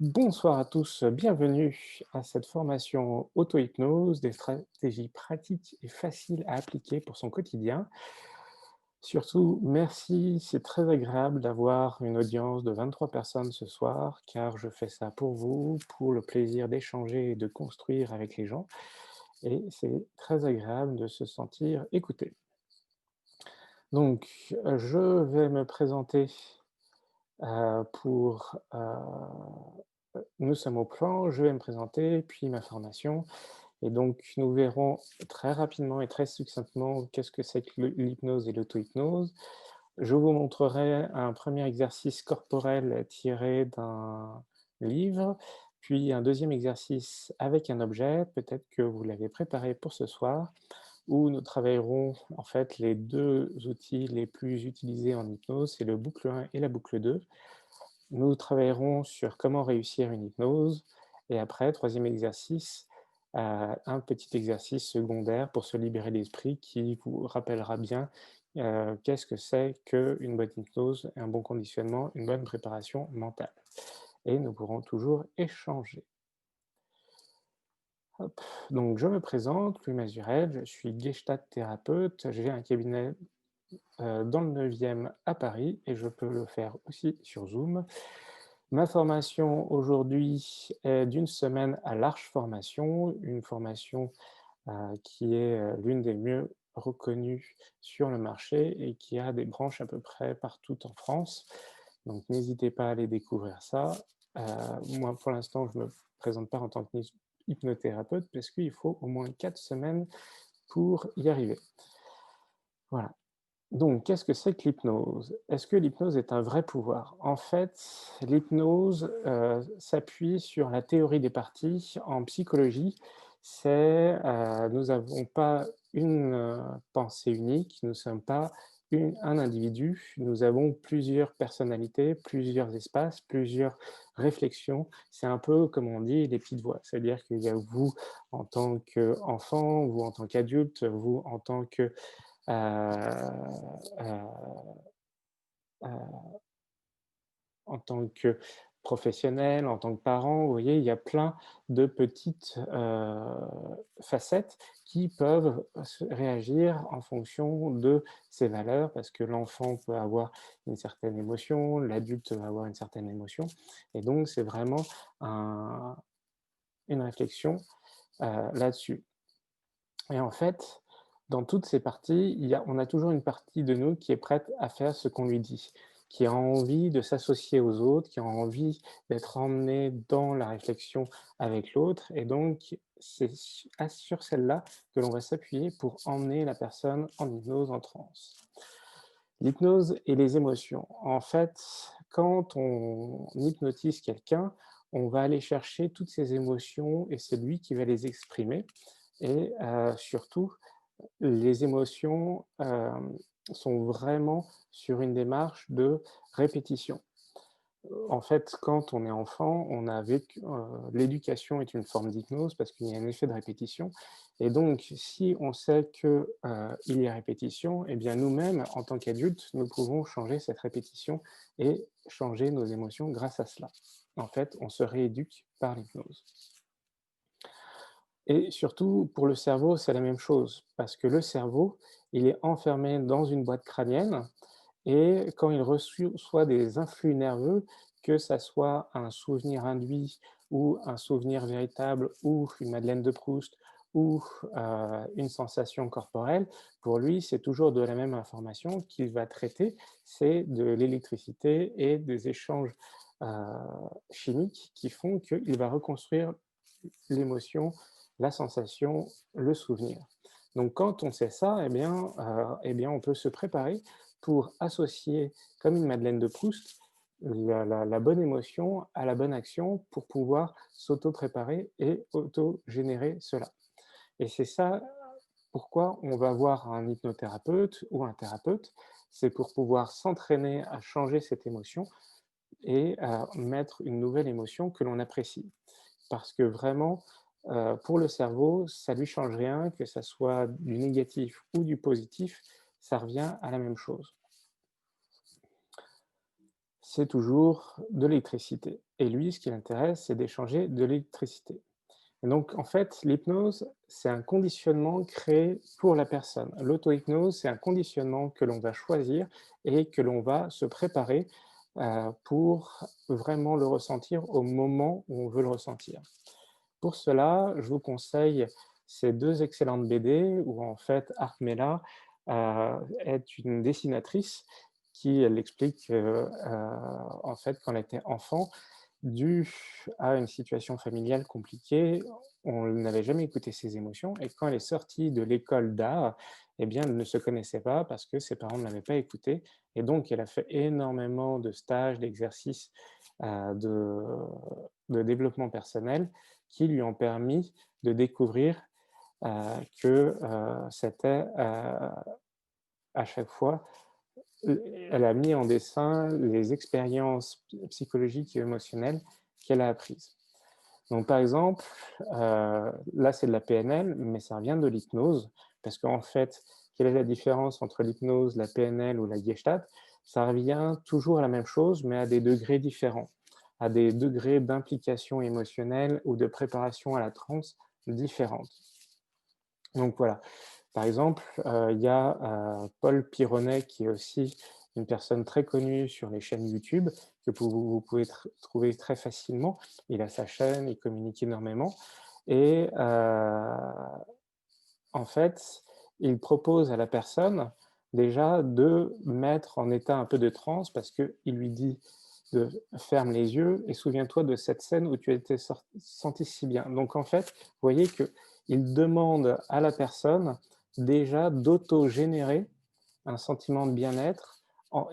Bonsoir à tous, bienvenue à cette formation auto-hypnose, des stratégies pratiques et faciles à appliquer pour son quotidien. Surtout, merci, c'est très agréable d'avoir une audience de 23 personnes ce soir, car je fais ça pour vous, pour le plaisir d'échanger et de construire avec les gens, et c'est très agréable de se sentir écouté. Donc, je vais me présenter pour nous sommes au plan, je vais me présenter, puis ma formation et donc nous verrons très rapidement et très succinctement qu'est-ce que c'est que l'hypnose et l'auto-hypnose. Je vous montrerai un premier exercice corporel tiré d'un livre, puis un deuxième exercice avec un objet, peut-être que vous l'avez préparé pour ce soir, où nous travaillerons en fait les 2 outils les plus utilisés en hypnose, c'est le boucle 1 et la boucle 2. Nous travaillerons sur comment réussir une hypnose et après, troisième exercice, un petit exercice secondaire pour se libérer l'esprit qui vous rappellera bien, qu'est-ce que c'est qu'une bonne hypnose, un bon conditionnement, une bonne préparation mentale et nous pourrons toujours échanger. Hop, donc je me présente, Louis Mazurel, je suis gestalt thérapeute, j'ai un cabinet, dans le 9e à Paris et je peux le faire aussi sur Zoom. Ma formation aujourd'hui est d'une semaine à l'Arche Formation, une formation, qui est, l'une des mieux reconnues sur le marché et qui a des branches à peu près partout en France. Donc n'hésitez pas à aller découvrir ça. Moi, pour l'instant, je ne me présente pas en tant que hypnothérapeute parce qu'il faut au moins 4 semaines pour y arriver. Voilà. Donc, qu'est-ce que c'est que l'hypnose? Est-ce que l'hypnose est un vrai pouvoir? En fait, l'hypnose, s'appuie sur la théorie des parties en psychologie. Nous n'avons pas une, pensée unique, nous ne sommes pas un individu, nous avons plusieurs personnalités, plusieurs espaces, plusieurs réflexions. C'est un peu, comme on dit, les petites voix. C'est-à-dire qu'il y a vous en tant qu'enfant, vous en tant qu'adulte, vous en tant que heu heu, en tant que professionnel, en tant que parent, vous voyez, il y a plein de petites, facettes qui peuvent se réagir en fonction de ses valeurs, parce que l'enfant peut avoir une certaine émotion, l'adulte va avoir une certaine émotion et donc c'est vraiment un une réflexion, là-dessus. Et en fait, dans toutes ces parties, on a toujours une partie de nous qui est prête à faire ce qu'on lui dit, qui a envie de s'associer aux autres, qui a envie d'être emmené dans la réflexion avec l'autre et donc c'est sur celle-là que l'on va s'appuyer pour emmener la personne en hypnose, en transe. L'hypnose et les émotions. En fait, quand on hypnotise quelqu'un, on va aller chercher toutes ses émotions et c'est lui qui va les exprimer et surtout, les émotions, sont vraiment sur une démarche de répétition. En fait, quand on est enfant, on a vécu l'éducation est une forme d'hypnose parce qu'il y a un effet de répétition et donc si on sait que, il y a répétition et bien nous-mêmes, en tant qu'adultes, nous pouvons changer cette répétition et changer nos émotions grâce à cela. En fait, on se rééduque par l'hypnose. Et surtout, pour le cerveau, c'est la même chose, parce que le cerveau, il est enfermé dans une boîte crânienne et quand il reçoit des influx nerveux, que ça soit un souvenir induit ou un souvenir véritable ou une Madeleine de Proust ou une sensation corporelle, pour lui, c'est toujours de la même information qu'il va traiter, c'est de l'électricité et des échanges, heu, chimiques qui font qu'il va reconstruire l'émotion, la sensation, le souvenir. Donc quand on sait ça, eh bien, on peut se préparer pour associer, comme une Madeleine de Proust, la bonne émotion à la bonne action pour pouvoir s'auto-préparer et auto-générer cela. Et c'est ça pourquoi on va voir un hypnothérapeute ou un thérapeute, c'est pour pouvoir s'entraîner à changer cette émotion et à mettre une nouvelle émotion que l'on apprécie. Parce que vraiment, pour le cerveau, ça lui change rien, que ça soit du négatif ou du positif, ça revient à la même chose. c'est toujours de l'électricité et lui, ce qui l'intéresse, c'est d'échanger de l'électricité. Et donc, en fait, l'hypnose, c'est un conditionnement créé pour la personne. L'auto-hypnose, c'est un conditionnement que l'on va choisir et que l'on va se préparer pour vraiment le ressentir au moment où on veut le ressentir. Pour cela, je vous conseille ces 2 excellentes BD où en fait Artmela est une dessinatrice qui elle explique en fait quand elle était enfant, dû à une situation familiale compliquée, on n'avait jamais écouté ses émotions et quand elle est sortie de l'école d'art, eh bien, elle ne se connaissait pas parce que ses parents ne l'avaient pas écoutée et donc elle a fait énormément de stages, d'exercices, de développement personnel qui lui ont permis de découvrir, que, c'était, à chaque fois elle a mis en dessin les expériences psychologiques et émotionnelles qu'elle a apprises. Donc par exemple, là c'est de la PNL, mais ça vient de l'hypnose, parce qu'en fait, quelle est la différence entre l'hypnose, la PNL ou la Gestalt? Ça revient toujours à la même chose, mais à des degrés différents, à des degrés d'implication émotionnelle ou de préparation à la transe différentes. Donc voilà. Par exemple, il y a, Paul Pironet qui est aussi une personne très connue sur les chaînes YouTube que vous pouvez trouver très facilement. Il a sa chaîne, il communique énormément et en fait, il propose à la personne déjà de mettre en état un peu de transe parce qu'il lui dit de ferme les yeux et souviens-toi de cette scène où tu étais senti si bien. Donc en fait, vous voyez qu'il demande à la personne déjà d'auto-générer un sentiment de bien-être.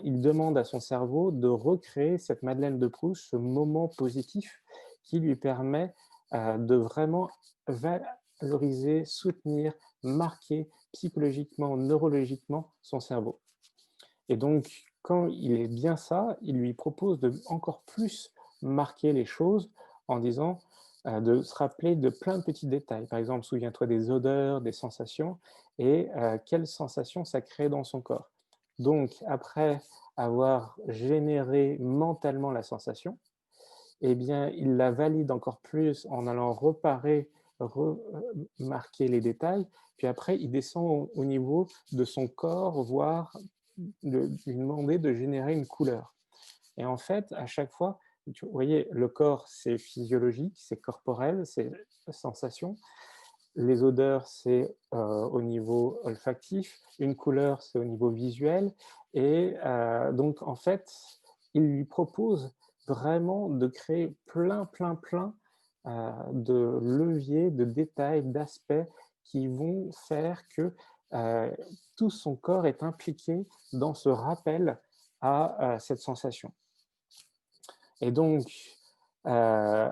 Il demande à son cerveau de recréer cette Madeleine de Proust, ce moment positif qui lui permet de vraiment valoriser, soutenir, marquer psychologiquement, neurologiquement son cerveau. Et donc, quand il est bien ça, il lui propose de encore plus marquer les choses en disant de se rappeler de plein de petits détails. Par exemple, souviens-toi des odeurs, des sensations et quelles sensations ça crée dans son corps. Donc, après avoir généré mentalement la sensation, eh bien, il la valide encore plus en allant reparer, remarquer les détails, puis après, il descend au niveau de son corps, voire lui demander de générer une couleur. Et en fait, à chaque fois, vous voyez, le corps, c'est physiologique, c'est corporel, c'est sensation. Les odeurs, c'est au niveau olfactif. Une couleur, c'est au niveau visuel. Et donc, en fait, il lui propose vraiment de créer plein de leviers, de détails, d'aspects qui vont faire que euh, tout son corps est impliqué dans ce rappel à cette sensation. Et donc, euh,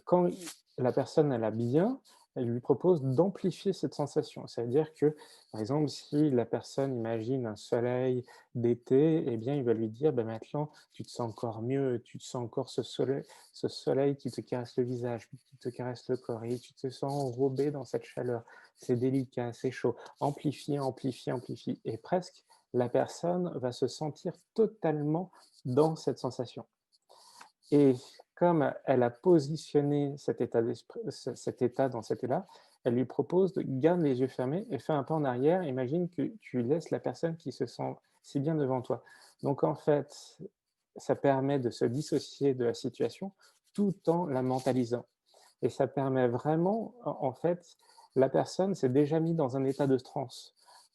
quand la personne elle a bien, elle lui propose d'amplifier cette sensation. Ça veut dire que, par exemple, si la personne imagine un soleil d'été, eh bien, il va lui dire, ben maintenant, tu te sens encore mieux, tu te sens encore ce soleil qui te caresse le visage, qui te caresse le corps, et tu te sens enrobé dans cette chaleur. C'est délicat, c'est chaud. Amplifie, amplifie, amplifie. Et presque, la personne va se sentir totalement dans cette sensation. Et comme elle a positionné cet état dans cet état, elle lui propose de garde les yeux fermés et fais un pas en arrière. Imagine que tu laisses la personne qui se sent si bien devant toi. Donc en fait, ça permet de se dissocier de la situation tout en la mentalisant. Et ça permet vraiment, en fait, la personne s'est déjà mise dans un état de transe.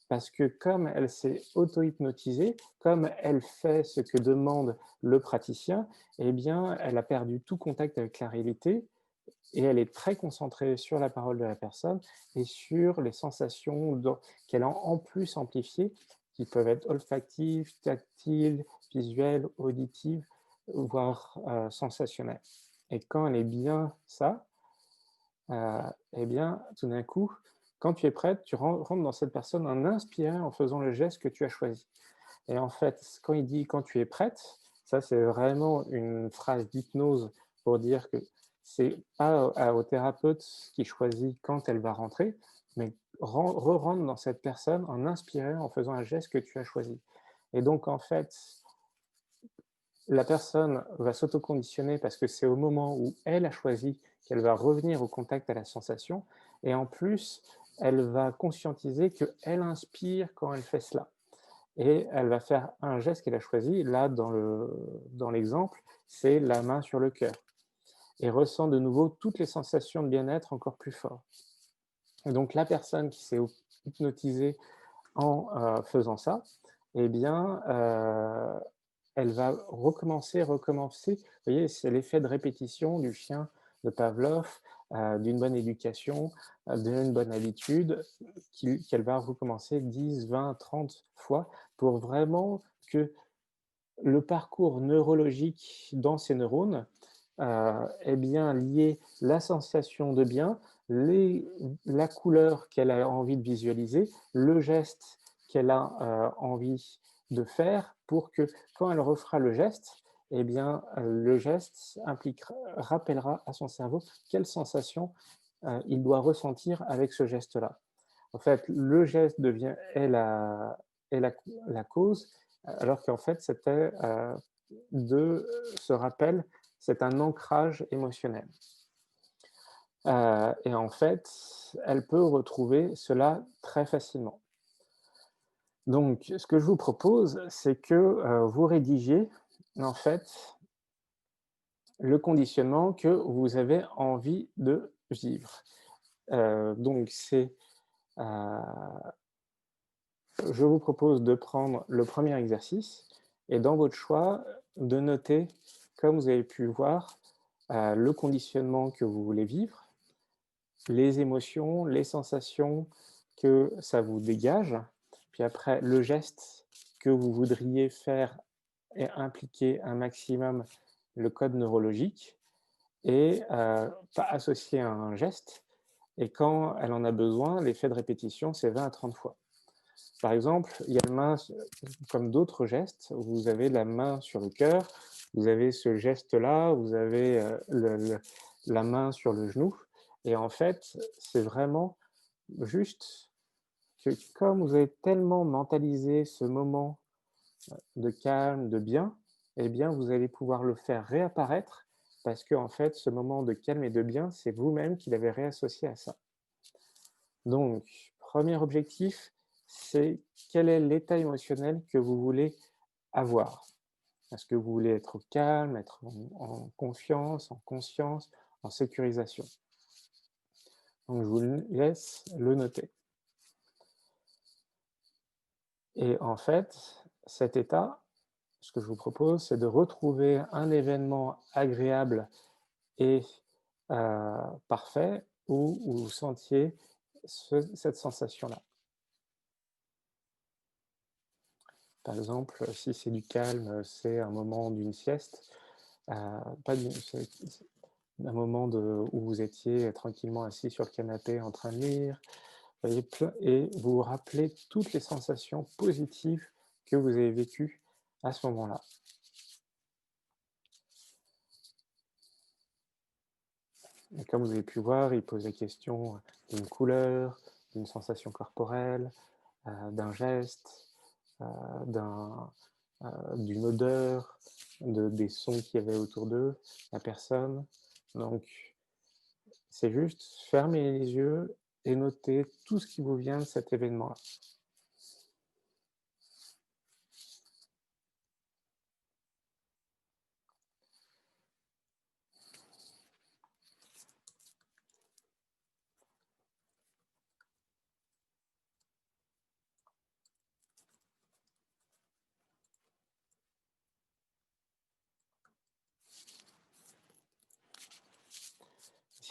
Parce que comme elle s'est auto-hypnotisée, comme elle fait ce que demande le praticien, eh bien, elle a perdu tout contact avec la réalité et elle est très concentrée sur la parole de la personne et sur les sensations qu'elle a en plus amplifiées, qui peuvent être olfactives, tactiles, visuelles, auditives, voire sensationnelles. Et quand elle est bien ça, eh bien, tout d'un coup, quand tu es prête, tu rentres dans cette personne en inspirant, en faisant le geste que tu as choisi. Et en fait, quand il dit quand tu es prête, ça c'est vraiment une phrase d'hypnose pour dire que c'est pas au thérapeute qui choisit quand elle va rentrer, mais re-rentre dans cette personne en inspirant, en faisant un geste que tu as choisi. Et donc en fait, la personne va s'autoconditionner parce que c'est au moment où elle a choisi qu'elle va revenir au contact à la sensation et en plus, elle va conscientiser qu'elle inspire quand elle fait cela et elle va faire un geste qu'elle a choisi. Là, dans l'exemple, c'est la main sur le cœur et ressent de nouveau toutes les sensations de bien-être encore plus fort. Et donc la personne qui s'est hypnotisée en faisant ça, eh bien, elle va recommencer, recommencer. Vous voyez, c'est l'effet de répétition du chien de Pavlov, d'une bonne éducation, d'une bonne habitude, qu'elle va recommencer 10, 20, 30 fois pour vraiment que le parcours neurologique dans ces neurones est bien lié la sensation de bien, les la couleur qu'elle a envie de visualiser, le geste qu'elle a, envie de faire pour que quand elle refera le geste, eh bien, le geste impliquera rappellera à son cerveau quelle sensation, il doit ressentir avec ce geste-là. En fait, le geste devient est la cause, alors qu'en fait, c'était, de ce rappel, c'est un ancrage émotionnel. Et en fait, elle peut retrouver cela très facilement. Donc ce que je vous propose, c'est que, vous rédigiez, en fait, le conditionnement que vous avez envie de vivre. Donc c'est, heu je vous propose de prendre le premier exercice et dans votre choix, de noter, comme vous avez pu le voir, le conditionnement que vous voulez vivre, les émotions, les sensations que ça vous dégage, puis après le geste que vous voudriez faire et impliquer un maximum le code neurologique et pas associé à un geste et quand elle en a besoin, l'effet de répétition, c'est 20 à 30 fois. Par exemple, il y a la main, comme d'autres gestes, vous avez la main sur le cœur, vous avez ce geste-là, vous avez la main sur le genou. Et en fait, c'est vraiment juste que comme vous avez tellement mentalisé ce moment de calme, de bien, eh bien, vous allez pouvoir le faire réapparaître parce que en fait, ce moment de calme et de bien, c'est vous-même qui l'avez réassocié à ça. Donc, premier objectif, c'est quel est l'état émotionnel que vous voulez avoir? Est-ce que vous voulez être au calme, être en confiance, en conscience, en sécurisation? Donc, je vous laisse le noter. Et en fait, cet état, ce que je vous propose, c'est de retrouver un événement agréable et parfait où vous sentiez cette sensation-là. Par exemple, si c'est du calme, c'est un moment d'une sieste, heu, pas d'une c'est un moment où vous étiez tranquillement assis sur le canapé en train de lire, et vous vous rappelez toutes les sensations positives que vous avez vécues à ce moment-là. Et comme vous avez pu voir, il pose la question d'une couleur, d'une sensation corporelle, d'un geste, heu, d'un, d'une odeur, des sons qu'il y avait autour d'eux, la personne. Donc c'est juste fermer les yeux et noter tout ce qui vous vient de cet événement-là.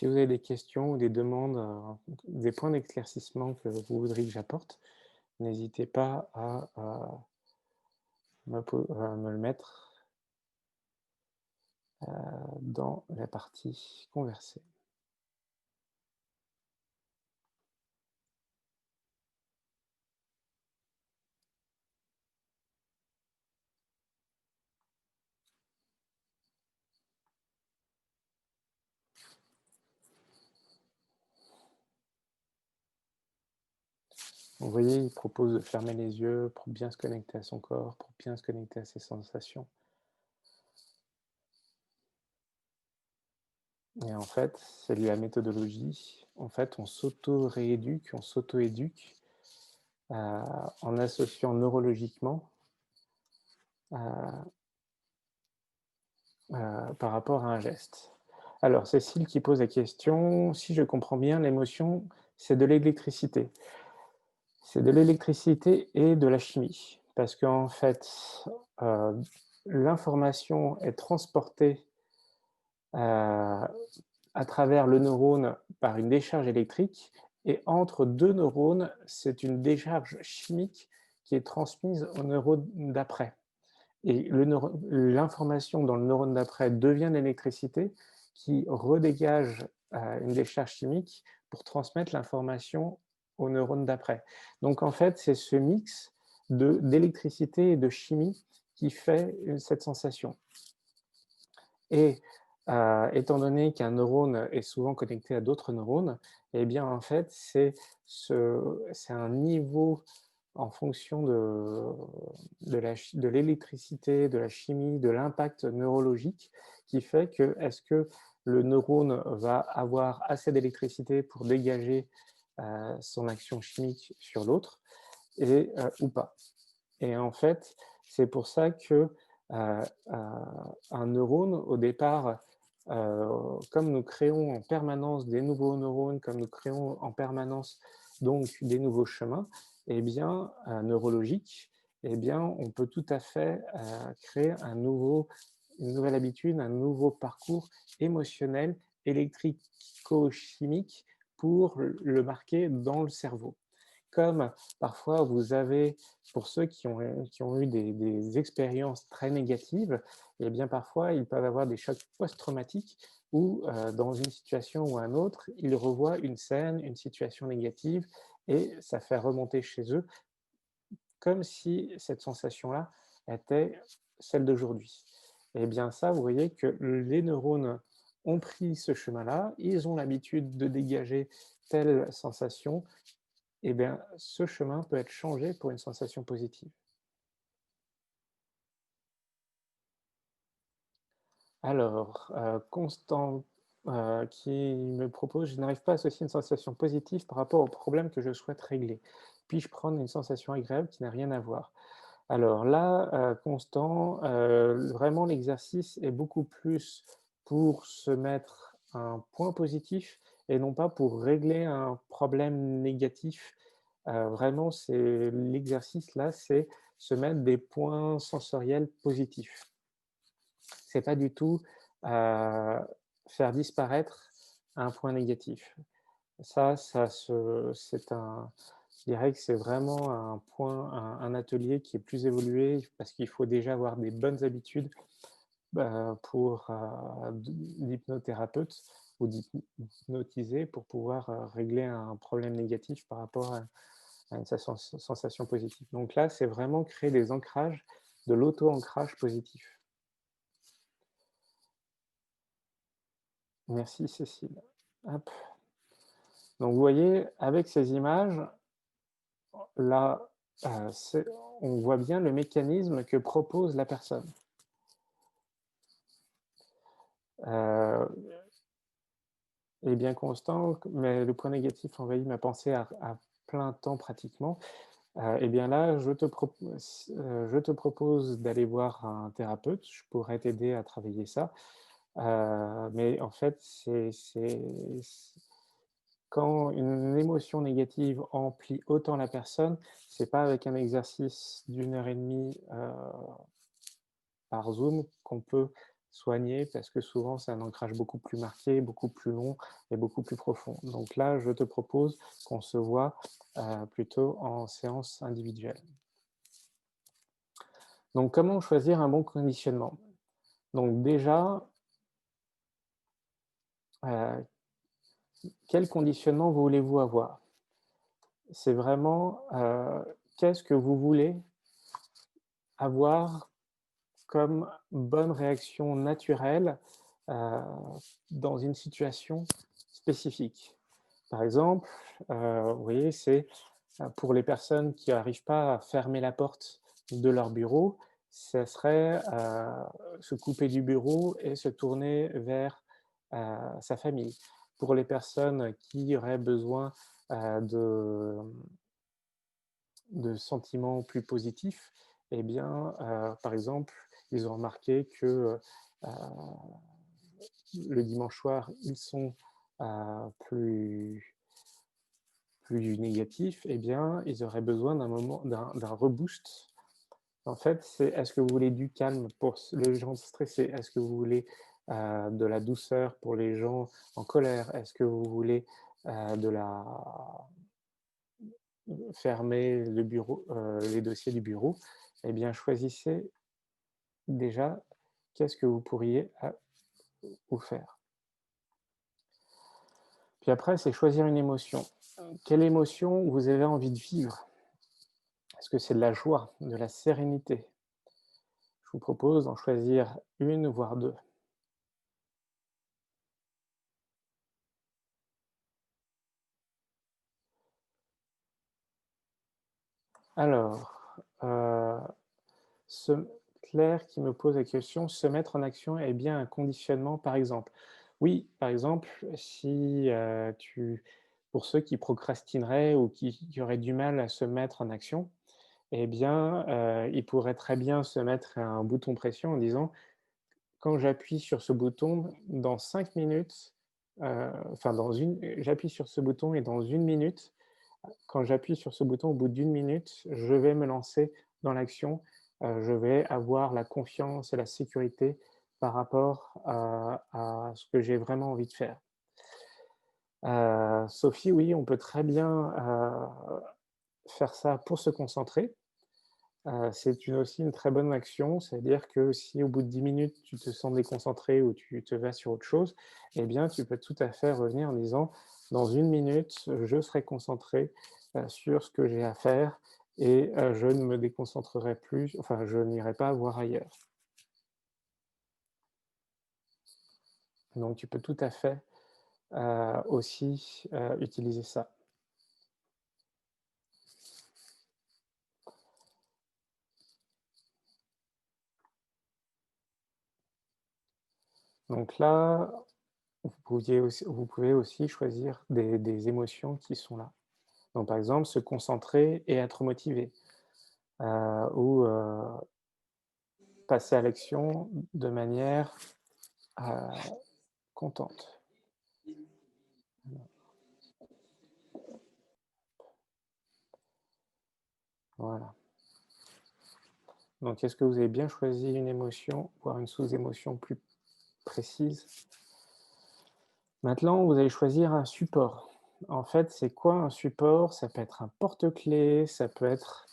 Si vous avez des questions ou des demandes, des points d'éclaircissement que vous voudriez que j'apporte, n'hésitez pas à me le mettre, dans la partie conversée. Vous voyez, il propose de fermer les yeux pour bien se connecter à son corps, pour bien se connecter à ses sensations. Et en fait, c'est de la méthodologie. En fait, on s'auto-rééduque, on s'auto-éduque en associant neurologiquement euh, par rapport à un geste. Alors, Cécile qui pose la question, si je comprends bien, l'émotion, c'est de l'électricité. C'est de l'électricité et de la chimie. Parce qu'en fait, euh, l'information est transportée euh, à travers le neurone par une décharge électrique, et entre deux neurones, c'est une décharge chimique qui est transmise au neurone d'après. Et l'information dans le neurone d'après devient de l'électricité qui redégage une décharge chimique pour transmettre l'information au neurone d'après. Donc en fait, c'est ce mix d'électricité et de chimie qui fait cette sensation. Et étant donné qu'un neurone est souvent connecté à d'autres neurones, eh bien en fait, c'est un niveau en fonction de l'électricité, de la chimie, de l'impact neurologique qui fait que est-ce que le neurone va avoir assez d'électricité pour dégager son action chimique sur l'autre ou pas. Et en fait, c'est pour ça que euh, un neurone, au départ, comme nous créons en permanence des nouveaux neurones, comme nous créons en permanence donc des nouveaux chemins, eh bien, neurologiques, eh bien, on peut tout à fait créer une nouvelle habitude, un nouveau parcours émotionnel, électrico-chimique pour le marquer dans le cerveau. Comme parfois vous avez, pour ceux qui ont eu des expériences très négatives, eh bien parfois ils peuvent avoir des chocs post-traumatiques où dans une situation ou un autre, ils revoient une scène, une situation négative et ça fait remonter chez eux comme si cette sensation-là était celle d'aujourd'hui. Et bien ça, vous voyez que les neurones ont pris ce chemin-là, ils ont l'habitude de dégager telle sensation, eh bien, ce chemin peut être changé pour une sensation positive. Alors, Constant qui me propose, je n'arrive pas à associer une sensation positive par rapport au problème que je souhaite régler. Puis-je prendre une sensation agréable qui n'a rien à voir? Alors là, Constant, vraiment l'exercice est beaucoup plus pour se mettre un point positif et non pas pour régler un problème négatif. Vraiment, c'est l'exercice là, c'est se mettre des points sensoriels positifs. C'est pas du tout faire disparaître un point négatif. Je dirais que c'est vraiment un point, un atelier qui est plus évolué parce qu'il faut déjà avoir des bonnes habitudes pour l'hypnothérapeute ou d'hypnotiser pour pouvoir régler un problème négatif par rapport à une sensation positive. Donc là, c'est vraiment créer des ancrages, de l'auto-ancrage positif. Merci Cécile. Hop. Donc vous voyez, avec ces images, là, on voit bien le mécanisme que propose la personne. Euh, est bien constant, mais le point négatif envahit ma pensée à plein temps pratiquement. Eh bien là, je te propose d'aller voir un thérapeute, je pourrais t'aider à travailler ça. Mais en fait, quand une émotion négative emplit autant la personne, c'est pas avec un exercice d'1 heure et demie par Zoom qu'on peut soigner parce que souvent c'est un ancrage beaucoup plus marqué, beaucoup plus long et beaucoup plus profond. Donc là, je te propose qu'on se voit plutôt en séance individuelle. Donc comment choisir un bon conditionnement? Donc déjà, euh, quel conditionnement voulez-vous avoir? C'est vraiment qu'est-ce que vous voulez avoir comme bonne réaction naturelle euh, dans une situation spécifique. Par exemple, vous voyez, c'est pour les personnes qui n'arrivent pas à fermer la porte de leur bureau, ce serait se couper du bureau et se tourner vers sa famille. Pour les personnes qui auraient besoin, de sentiments plus positifs, eh bien, par exemple, ils ont remarqué que, le dimanche soir, ils sont, plus négatifs, eh bien, ils auraient besoin d'un reboost. En fait, c'est est-ce que vous voulez du calme pour les gens stressés? Est-ce que vous voulez, de la douceur pour les gens en colère? Est-ce que vous voulez, de la fermer le bureau, les dossiers du bureau? Eh bien, choisissez déjà qu'est-ce que vous pourriez, vous faire. Puis après, c'est choisir une émotion. Quelle émotion vous avez envie de vivre? Est-ce que c'est de la joie, de la sérénité? Je vous propose d'en choisir une, voire 2. Alors, se Claire qui me pose la question: «Se mettre en action est bien un conditionnement, par exemple?» Oui, par exemple, si, pour ceux qui procrastineraient ou qui auraient du mal à se mettre en action, eh bien, ils pourraient très bien se mettre un bouton pression en disant: «Quand j'appuie sur ce bouton, dans 5 minutes, enfin dans une j'appuie sur ce bouton et dans 1 minute, quand j'appuie sur ce bouton, au bout d'1 minute, je vais me lancer dans l'action, je vais avoir la confiance et la sécurité par rapport à ce que j'ai vraiment envie de faire. Sophie, oui, on peut très bien, faire ça pour se concentrer. C'est aussi une très bonne action, c'est-à-dire que si au bout de 10 minutes, tu te sens déconcentré ou tu te vas sur autre chose, eh bien, tu peux tout à fait revenir en disant: «Dans 1 minute, je serai concentré, sur ce que j'ai à faire et je ne me déconcentrerai plus, enfin, je n'irai pas voir ailleurs». Donc tu peux tout à fait, aussi, utiliser ça. Donc là, vous pouvez aussi choisir des émotions qui sont là. Donc par exemple, se concentrer et être motivé. Ou passer à l'action de manière, heu, contente. Voilà. Donc est-ce que vous avez bien choisi une émotion, voire une sous-émotion plus précise? Maintenant, vous allez choisir un support. En fait, c'est quoi un support? Ça peut être un porte-clés, ça peut être,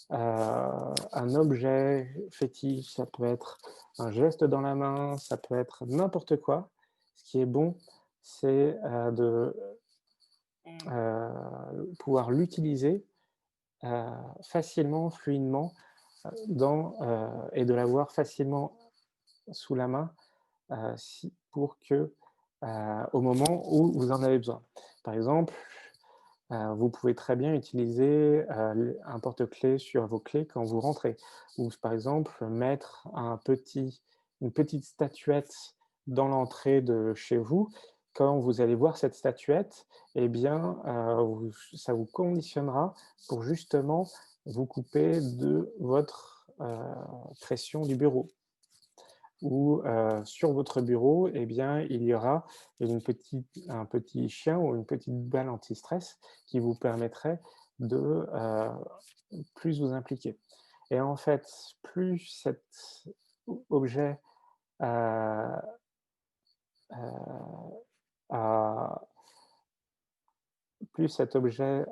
un objet fétiche, ça peut être un geste dans la main, ça peut être n'importe quoi. Ce qui est bon, c'est, de, pouvoir l'utiliser, facilement, fluidement, et de l'avoir facilement sous la main, si pour que, au moment où vous en avez besoin. Par exemple, vous pouvez très bien utiliser, un porte-clés sur vos clés quand vous rentrez ou par exemple mettre une petite statuette dans l'entrée de chez vous. Quand vous allez voir cette statuette, eh bien, ça vous conditionnera pour justement vous couper de votre, pression du bureau ou sur votre bureau, eh bien, il y aura un petit chien ou une petite balle anti-stress qui vous permettrait de, plus vous impliquer et en fait, plus cet objet, heu heu, a plus cet objet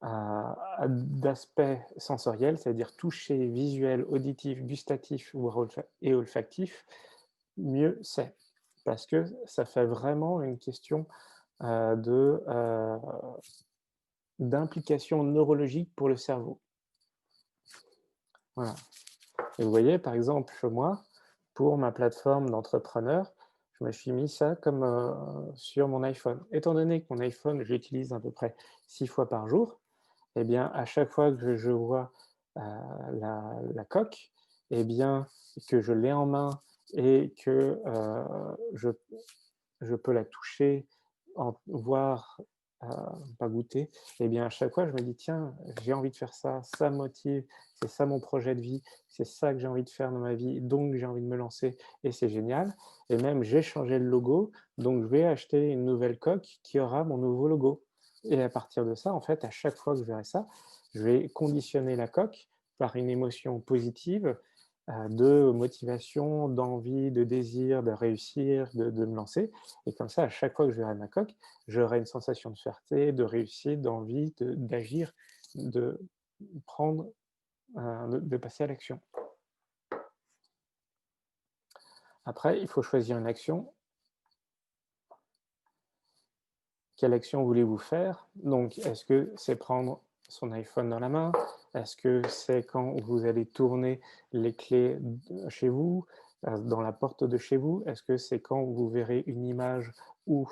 d'aspect sensoriel, c'est-à-dire toucher, visuel, auditif, gustatif, voire olfactif, mieux c'est. Parce que ça fait vraiment une question, d'implication neurologique pour le cerveau. Voilà et vous voyez, par exemple, moi, pour ma plateforme d'entrepreneur, je me suis mis ça comme, sur mon iPhone. Étant donné que mon iPhone, je l'utilise à peu près 6 fois par jour, eh bien, à chaque fois que je vois, la coque, eh bien, que je l'ai en main et que, je peux la toucher, voir, pas goûter, et bien, à chaque fois, je me dis: «Tiens, j'ai envie de faire ça, ça me motive, c'est ça mon projet de vie, c'est ça que j'ai envie de faire dans ma vie, donc j'ai envie de me lancer et c'est génial», et même j'ai changé le logo, donc je vais acheter une nouvelle coque qui aura mon nouveau logo, et à partir de ça, en fait, à chaque fois que je verrai ça, je vais conditionner la coque par une émotion positive, de motivation, d'envie, de désir, de réussir, de me lancer, et comme ça, à chaque fois que je verrai ma coque, j'aurai une sensation de fierté, de réussite, d'envie d'agir, de prendre, de passer à l'action. Après, il faut choisir une action. Quelle action voulez-vous faire? Donc, est-ce que c'est prendre son iPhone dans la main? Est-ce que c'est quand vous allez tourner les clés chez vous, dans la porte de chez vous? Est-ce que c'est quand vous verrez une image ou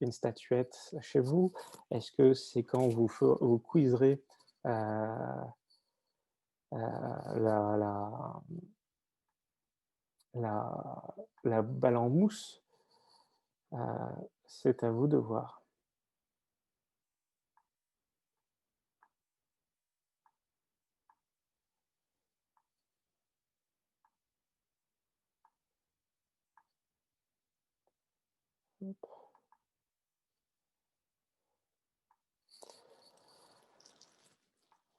une statuette chez vous? Est-ce que c'est quand vous quizzerez la, la, la, la balle en mousse? C'est à vous de voir.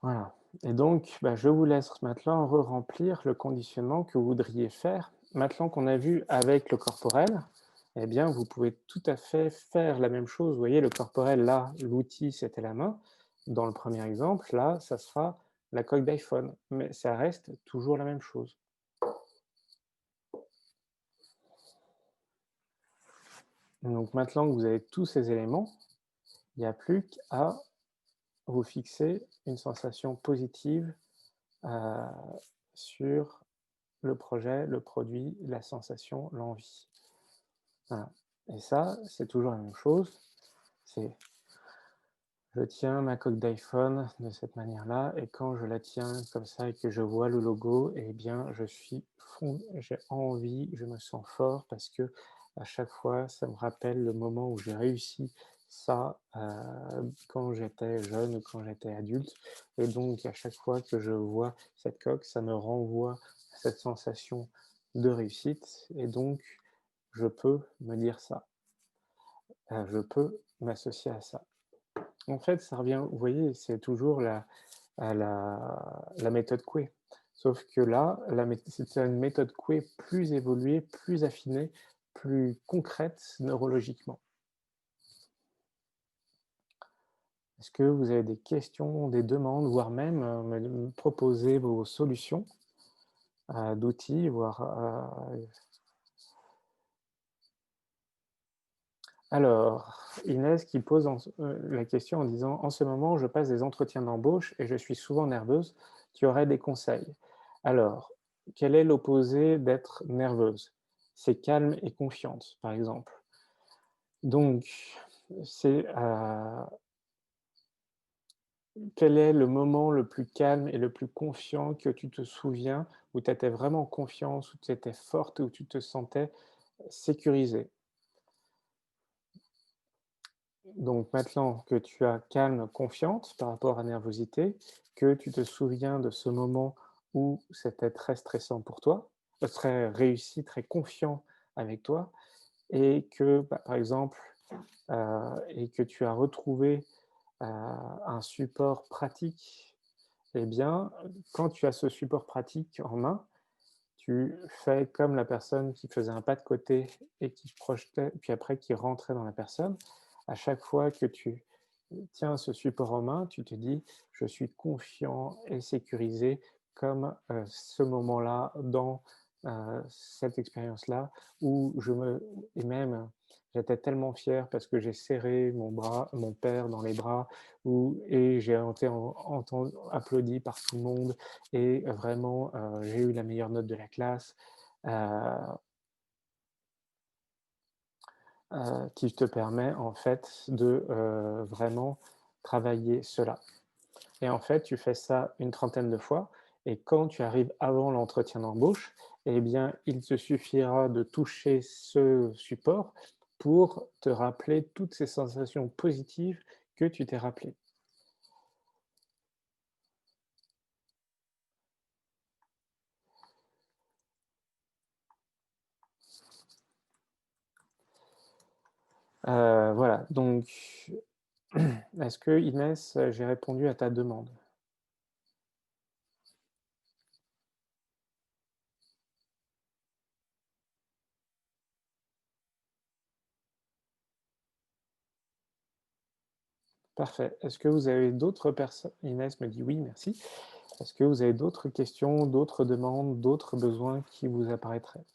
Voilà, et donc, bah, je vous laisse maintenant re-remplir le conditionnement que vous voudriez faire. Maintenant qu'on a vu avec le corporel, eh bien, vous pouvez tout à fait faire la même chose. Vous voyez, le corporel, là, l'outil, c'était la main. Dans le premier exemple, là, ça sera la coque d'iPhone, mais ça reste toujours la même chose. Donc maintenant que vous avez tous ces éléments, il n'y a plus qu'à vous fixer une sensation positive euh, sur le projet, le produit, la sensation, l'envie. Voilà, et ça, c'est toujours la même chose. C'est je tiens ma coque d'iPhone de cette manière-là, et quand je la tiens comme ça et que je vois le logo, eh bien, j'ai envie, je me sens fort parce que à chaque fois, ça me rappelle le moment où j'ai réussi ça, quand j'étais jeune ou quand j'étais adulte, et donc à chaque fois que je vois cette coque, ça me renvoie à cette sensation de réussite, et donc je peux me dire ça, je peux m'associer à ça. En fait, ça revient, vous voyez, c'est toujours la méthode Coué. Sauf que là, c'est une méthode Coué plus évoluée, plus affinée, plus concrète neurologiquement. Est-ce que vous avez des questions, des demandes, voire même me proposer vos solutions d'outils, voire alors, Inès qui pose la question en disant: «En ce moment, je passe des entretiens d'embauche et je suis souvent nerveuse. Tu aurais des conseils?» Alors, quel est l'opposé d'être nerveuse? C'est calme et confiante, par exemple. Donc, c'est, quel est le moment le plus calme et le plus confiant que tu te souviens, où tu étais vraiment en confiance, où tu étais forte, où tu te sentais sécurisée? Donc maintenant que tu as calme, confiante par rapport à nervosité, que tu te souviens de ce moment où c'était très stressant pour toi, très réussi, très confiant avec toi, et que, bah, par exemple, et que tu as retrouvé, un support pratique, eh bien, quand tu as ce support pratique en main, tu fais comme la personne qui faisait un pas de côté et qui se projetait, puis après qui rentrait dans la personne. À chaque fois que tu tiens ce support en main, tu te dis: «Je suis confiant et sécurisé comme, ce moment-là dans, cette expérience-là où je me», et même, j'étais tellement fier parce que j'ai serré mon père dans les bras, et j'ai été applaudi par tout le monde, et vraiment, j'ai eu la meilleure note de la classe, heu qui te permet en fait de, vraiment travailler cela, et en fait, tu fais ça une trentaine de fois, et quand tu arrives avant l'entretien d'embauche, eh bien, il te suffira de toucher ce support pour te rappeler toutes ces sensations positives que tu t'es rappelées. Voilà, donc est-ce que Inès, j'ai répondu à ta demande? Parfait. Est-ce que vous avez d'autres personnes? Inès me dit: «Oui, merci». Est-ce que vous avez d'autres questions, d'autres demandes, d'autres besoins qui vous apparaîtraient?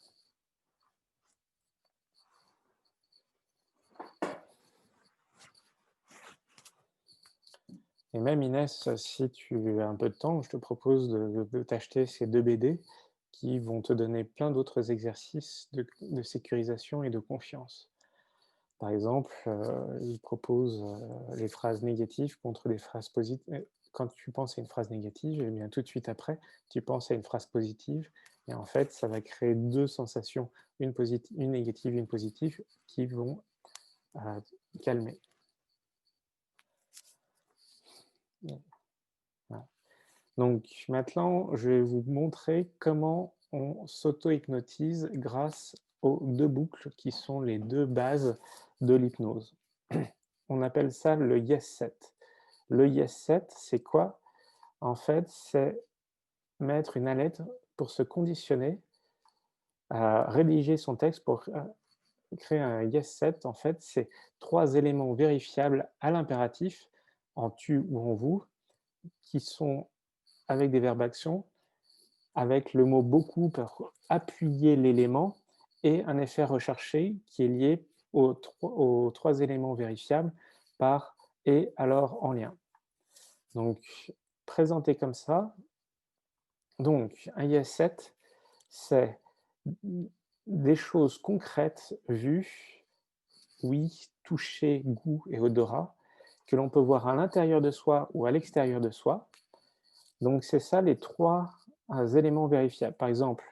Et même Inès, si tu as un peu de temps, je te propose de t'acheter ces 2 BD qui vont te donner plein d'autres exercices de sécurisation et de confiance. Par exemple, il propose, les phrases négatives contre des phrases positives. Quand tu penses à une phrase négative, eh bien tout de suite après, tu penses à une phrase positive et en fait, ça va créer 2 sensations, une négative, une positive qui vont, heu, calmer. Voilà. Donc maintenant, je vais vous montrer comment on s'auto-hypnotise grâce aux 2 boucles qui sont les 2 bases de l'hypnose. On appelle ça le Yes Set. Le Yes Set, c'est quoi? En fait, c'est mettre une alerte pour se conditionner à rédiger son texte pour, créer un Yes Set. En fait, c'est 3 éléments vérifiables à l'impératif, en tu ou en vous, qui sont avec des verbes actions, avec le mot beaucoup pour appuyer l'élément et un effet recherché qui est lié aux 3 éléments vérifiables par et alors en lien. Donc, présenté comme ça, donc un yes set, c'est des choses concrètes vues, oui, toucher, goût et odorat, que l'on peut voir à l'intérieur de soi ou à l'extérieur de soi. Donc c'est ça les 3 éléments vérifiables. Par exemple,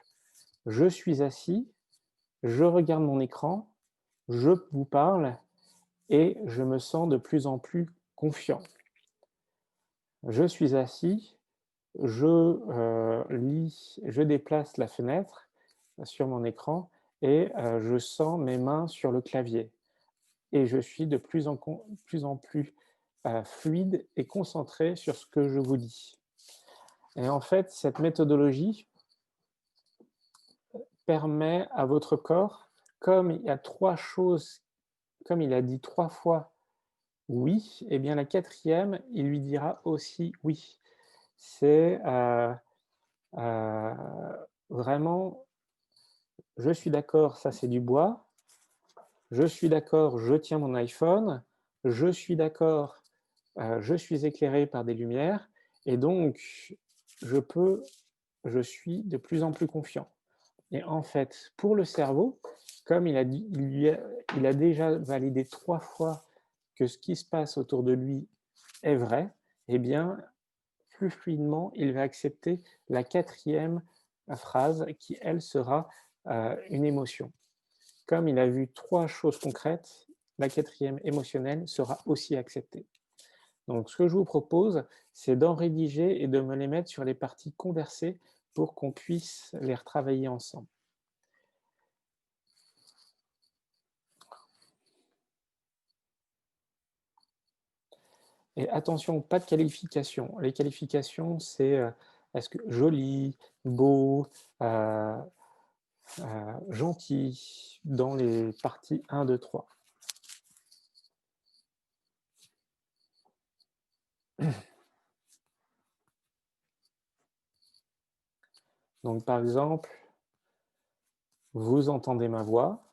je suis assis, je regarde mon écran, je vous parle et je me sens de plus en plus confiant. Je suis assis, je, je déplace la fenêtre sur mon écran et je sens mes mains sur le clavier et je suis de plus en plus, fluide et concentré sur ce que je vous dis. Et en fait, cette méthodologie permet à votre corps, comme il y a 3 choses, comme il a dit 3 fois «oui», et bien la quatrième, il lui dira aussi «oui». C'est, heu, vraiment: «Je suis d'accord, ça c'est du bois. Je suis d'accord, je tiens mon iPhone. Je suis d'accord, je suis éclairé par des lumières et donc je peux je suis de plus en plus confiant». Et en fait, pour le cerveau, comme il a déjà validé 3 fois que ce qui se passe autour de lui est vrai, eh bien, plus fluidement, il va accepter la quatrième phrase qui, elle, sera, une émotion. Comme il a vu 3 choses concrètes, la quatrième émotionnelle sera aussi acceptée. Donc ce que je vous propose, c'est d'en rédiger et de me les mettre sur les parties conversées pour qu'on puisse les retravailler ensemble. Et attention, pas de qualification. Les qualifications, c'est, est-ce que joli, beau, heu gentil dans les parties 1, 2, 3. Donc par exemple, vous entendez ma voix,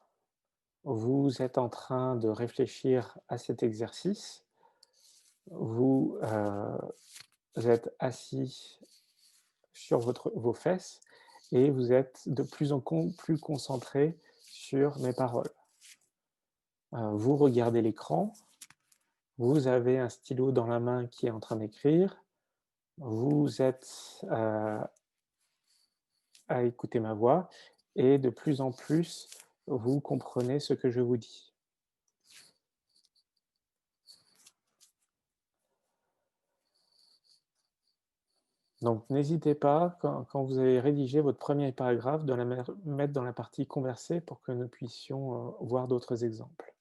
vous êtes en train de réfléchir à cet exercice, vous, êtes assis sur vos fesses et vous êtes de plus en plus concentré sur mes paroles. Vous regardez l'écran, vous avez un stylo dans la main qui est en train d'écrire, vous êtes, à écouter ma voix et de plus en plus, vous comprenez ce que je vous dis. Donc n'hésitez pas, quand vous avez rédigé votre premier paragraphe, de la mettre dans la partie conversée pour que nous puissions, voir d'autres exemples.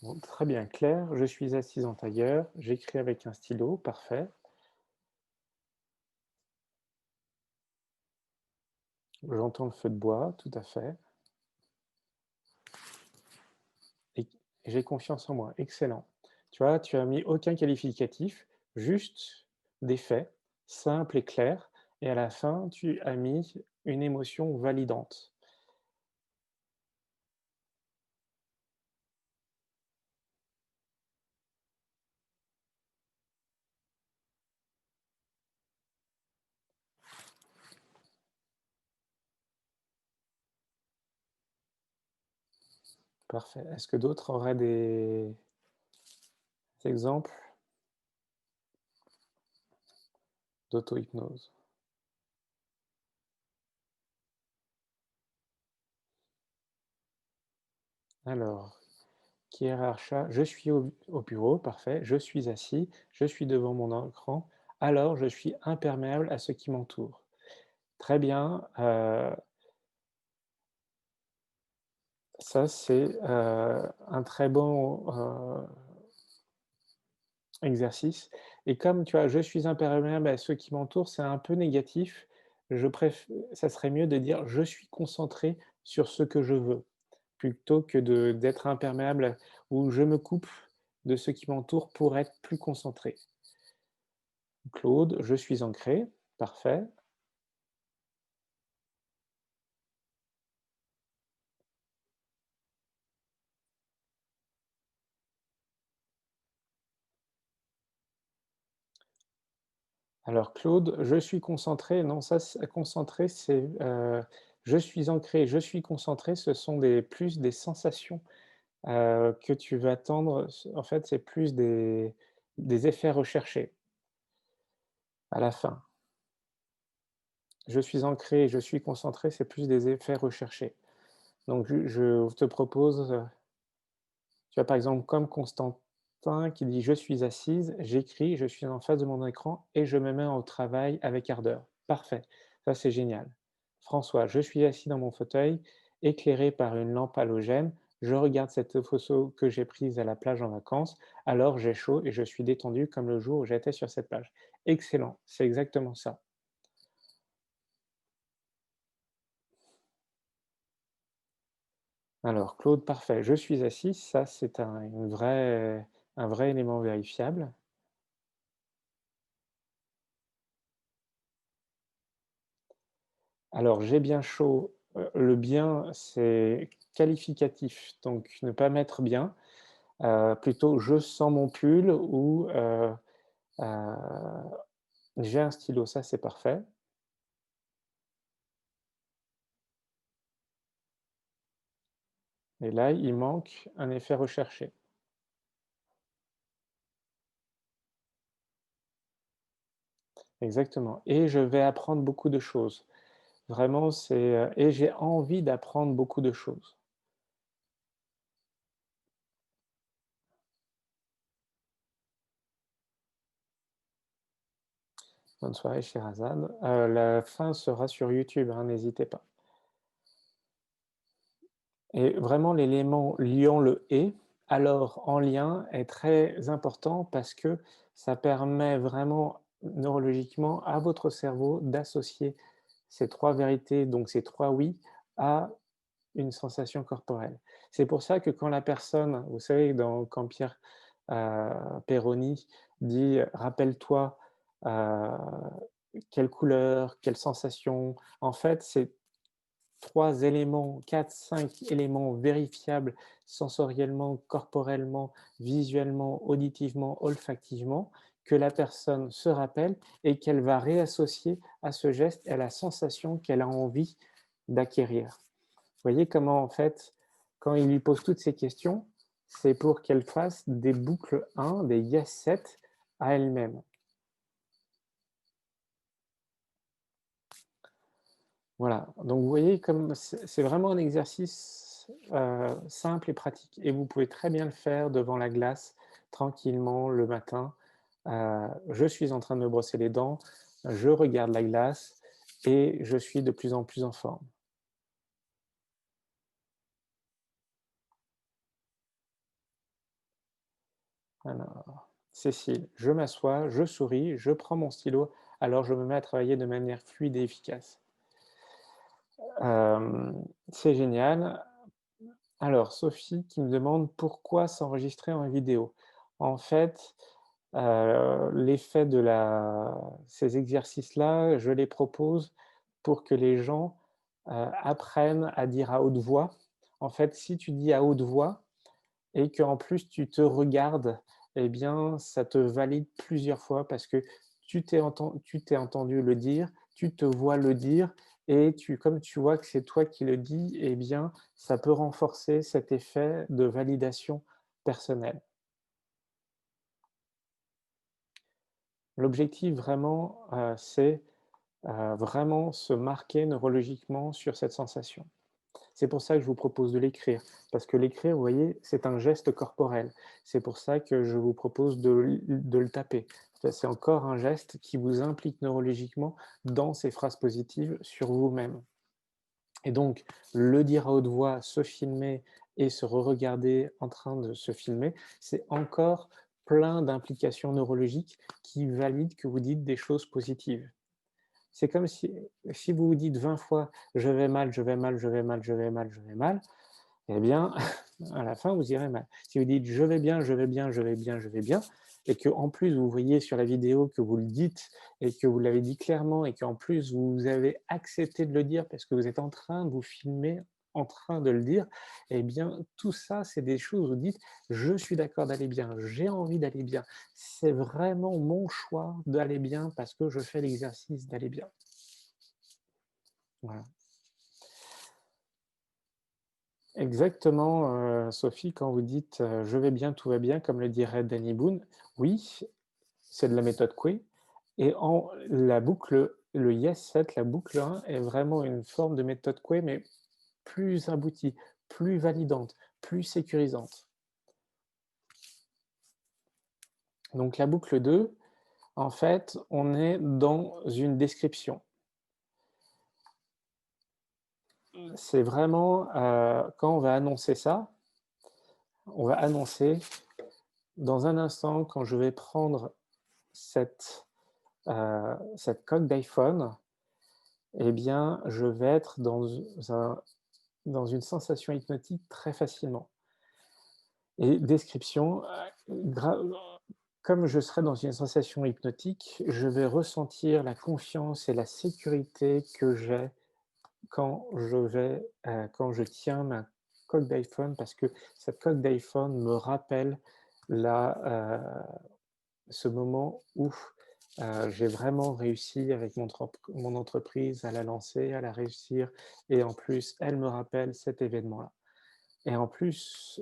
Bon, très bien, clair. Je suis assise en tailleur, j'écris avec un stylo, parfait. J'entends le feu de bois, tout à fait. Et j'ai confiance en moi, excellent. Tu vois, tu as mis aucun qualificatif, juste des faits simples et clairs, et à la fin, tu as mis une émotion validante. Parfait. Est-ce que d'autres auraient des exemples d'auto-hypnose? Alors, qui est Racha? Je suis au bureau, parfait. Je suis assis, je suis devant mon écran, alors je suis imperméable à ce qui m'entoure. Très bien, ça c'est, un très bon, exercice, et comme tu vois, je suis imperméable à ceux qui m'entourent, c'est un peu négatif. Ça serait mieux de dire: «Je suis concentré sur ce que je veux», plutôt que d'être imperméable ou «Je me coupe de ce qui m'entoure pour être plus concentré». Claude: «Je suis ancré», parfait. Alors Claude: «Je suis concentré», non, ça c'est concentré, c'est, «Je suis ancré», «Je suis concentré», ce sont des sensations, que tu vas tendre, en fait, c'est plus des effets recherchés à la fin. «Je suis ancré», «Je suis concentré», c'est plus des effets recherchés. Donc je te propose, tu vois, par exemple, comme Constantin qui dit: «Je suis assise, j'écris, je suis en face de mon écran et je me mets au travail avec ardeur». Parfait, ça c'est génial. François: «Je suis assis dans mon fauteuil, éclairé par une lampe halogène. Je regarde cette photo que j'ai prise à la plage en vacances. Alors j'ai chaud et je suis détendu comme le jour où j'étais sur cette plage». Excellent, c'est exactement ça. Alors Claude: «Parfait, je suis assis». Ça c'est un vrai élément vérifiable. Alors, j'ai bien chaud, le bien, c'est qualificatif, donc ne pas mettre bien, plutôt je sens mon pull ou heu, j'ai un stylo, ça c'est parfait, et là, il manque un effet recherché. Exactement, et je vais apprendre beaucoup de choses. Vraiment, et j'ai envie d'apprendre beaucoup de choses. Bonne soirée Sherazade. La fin sera sur YouTube, hein, n'hésitez pas. Et vraiment l'élément liant le «et», alors en lien est très important parce que ça permet vraiment neurologiquement à votre cerveau d'associer ces 3 vérités, donc ces 3 «oui» à une sensation corporelle. C'est pour ça que quand la personne, vous savez, quand Pierre, Peroni dit: «Rappelle-toi, heu, quelle couleur, quelle sensation», en fait, c'est 3 éléments, 4, 5 éléments vérifiables sensoriellement, corporellement, visuellement, auditivement, olfactivement, que la personne se rappelle et qu'elle va réassocier à ce geste et à la sensation qu'elle a envie d'acquérir. Vous voyez comment, en fait, quand il lui pose toutes ces questions, c'est pour qu'elle fasse des boucles 1, des yes set à elle-même. Voilà, donc vous voyez comme c'est vraiment un exercice, simple et pratique et vous pouvez très bien le faire devant la glace, tranquillement, le matin. Je suis en train de me brosser les dents, je regarde la glace et je suis de plus en plus en forme. Alors, Cécile, je m'assois, je souris, je prends mon stylo, alors je me mets à travailler de manière fluide et efficace. C'est génial. Alors, Sophie qui me demande pourquoi s'enregistrer en vidéo. En fait, l'effet de ces exercices-là, je les propose pour que les gens apprennent à dire à haute voix. En fait, si tu dis à haute voix et qu'en plus tu te regardes, eh bien, ça te valide plusieurs fois parce que tu t'es entendu le dire, tu te vois le dire et comme tu vois que c'est toi qui le dis, eh bien, ça peut renforcer cet effet de validation personnelle. L'objectif vraiment, c'est, vraiment se marquer neurologiquement sur cette sensation. C'est pour ça que je vous propose de l'écrire, parce que l'écrire, vous voyez, c'est un geste corporel. C'est pour ça que je vous propose de le taper. C'est encore un geste qui vous implique neurologiquement dans ces phrases positives sur vous-même. Et donc, le dire à haute voix, se filmer et se re-regarder en train de se filmer, c'est encore plein d'implications neurologiques qui valident que vous dites des choses positives. C'est comme si vous vous dites 20 fois: «Je vais mal, je vais mal, je vais mal, je vais mal, je vais mal», eh bien, à la fin, vous irez mal. Si vous dites: «Je vais bien, je vais bien, je vais bien, je vais bien» et qu'en plus vous voyez sur la vidéo que vous le dites et que vous l'avez dit clairement et qu'en plus vous avez accepté de le dire parce que vous êtes en train de vous filmer en train de le dire, eh bien, tout ça, c'est des choses où vous dites: «Je suis d'accord d'aller bien, j'ai envie d'aller bien. C'est vraiment mon choix d'aller bien parce que je fais l'exercice d'aller bien». Voilà. Exactement, Sophie, quand vous dites, «Je vais bien, tout va bien», comme le dirait Danny Boone, oui, c'est de la méthode Coué et en la boucle, le Yes Set, la boucle 1 est vraiment une forme de méthode Coué, mais plus aboutie, plus validante, plus sécurisante. Donc la boucle 2, en fait, on est dans une description. C'est vraiment, quand on va annoncer ça, on va annoncer: «Dans un instant, quand je vais prendre cette cette coque d'iPhone, eh bien, je vais être dans une sensation hypnotique très facilement. Et description, gra comme je serai dans une sensation hypnotique, je vais ressentir la confiance et la sécurité que j'ai quand je tiens ma coque d'iPhone parce que cette coque d'iPhone me rappelle la, ce moment où, j'ai vraiment réussi avec mon entreprise à la lancer, à la réussir et en plus, elle me rappelle cet événement-là et en plus,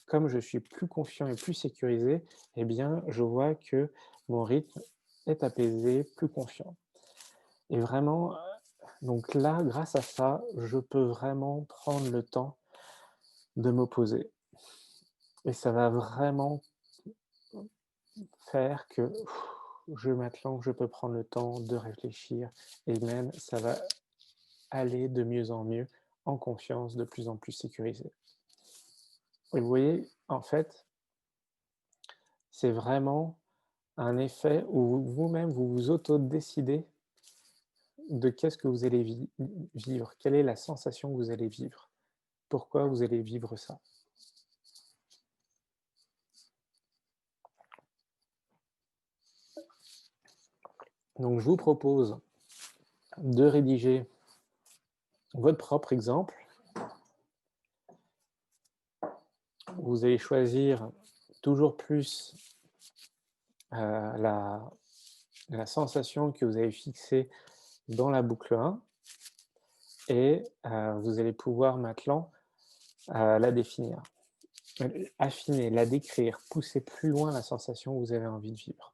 comme je suis plus confiant et plus sécurisé, eh bien, je vois que mon rythme est apaisé, plus confiant et vraiment, donc là, grâce à ça, je peux vraiment prendre le temps de me poser et ça va vraiment faire que maintenant, je peux prendre le temps de réfléchir et même ça va aller de mieux en mieux, en confiance, de plus en plus sécurisé. Et vous voyez, en fait, c'est vraiment un effet où vous-même, vous vous auto-décidez de qu'est-ce que vous allez vivre, quelle est la sensation que vous allez vivre, pourquoi vous allez vivre ça. Donc je vous propose de rédiger votre propre exemple. Vous allez choisir toujours plus la, la sensation que vous avez fixée dans la boucle 1 et vous allez pouvoir maintenant la définir, affiner, la décrire, pousser plus loin la sensation que vous avez envie de vivre.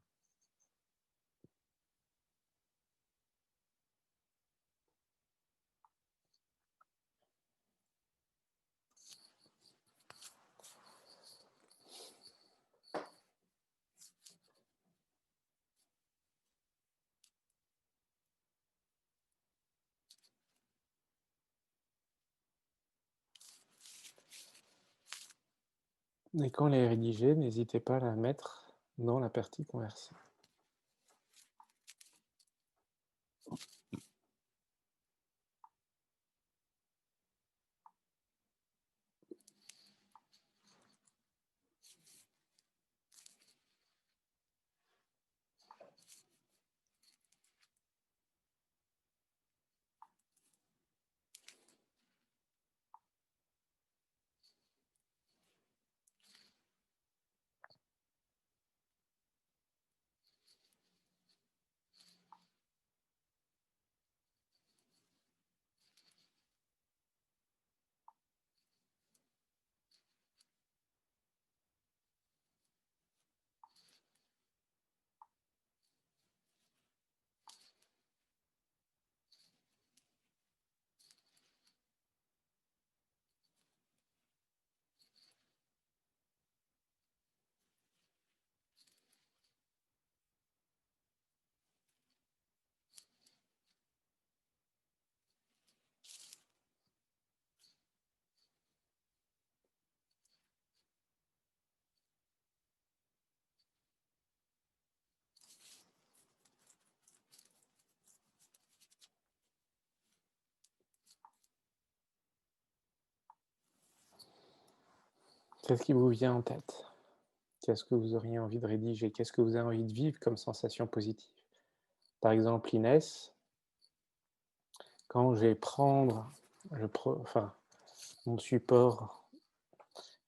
Et quand elle est rédigée, n'hésitez pas à la mettre dans la partie conversée. Qu'est-ce qui vous vient en tête? Qu'est-ce que vous auriez envie de rédiger? Qu'est-ce que vous avez envie de vivre comme sensation positive? Par exemple, Inès, quand je vais prendre mon support,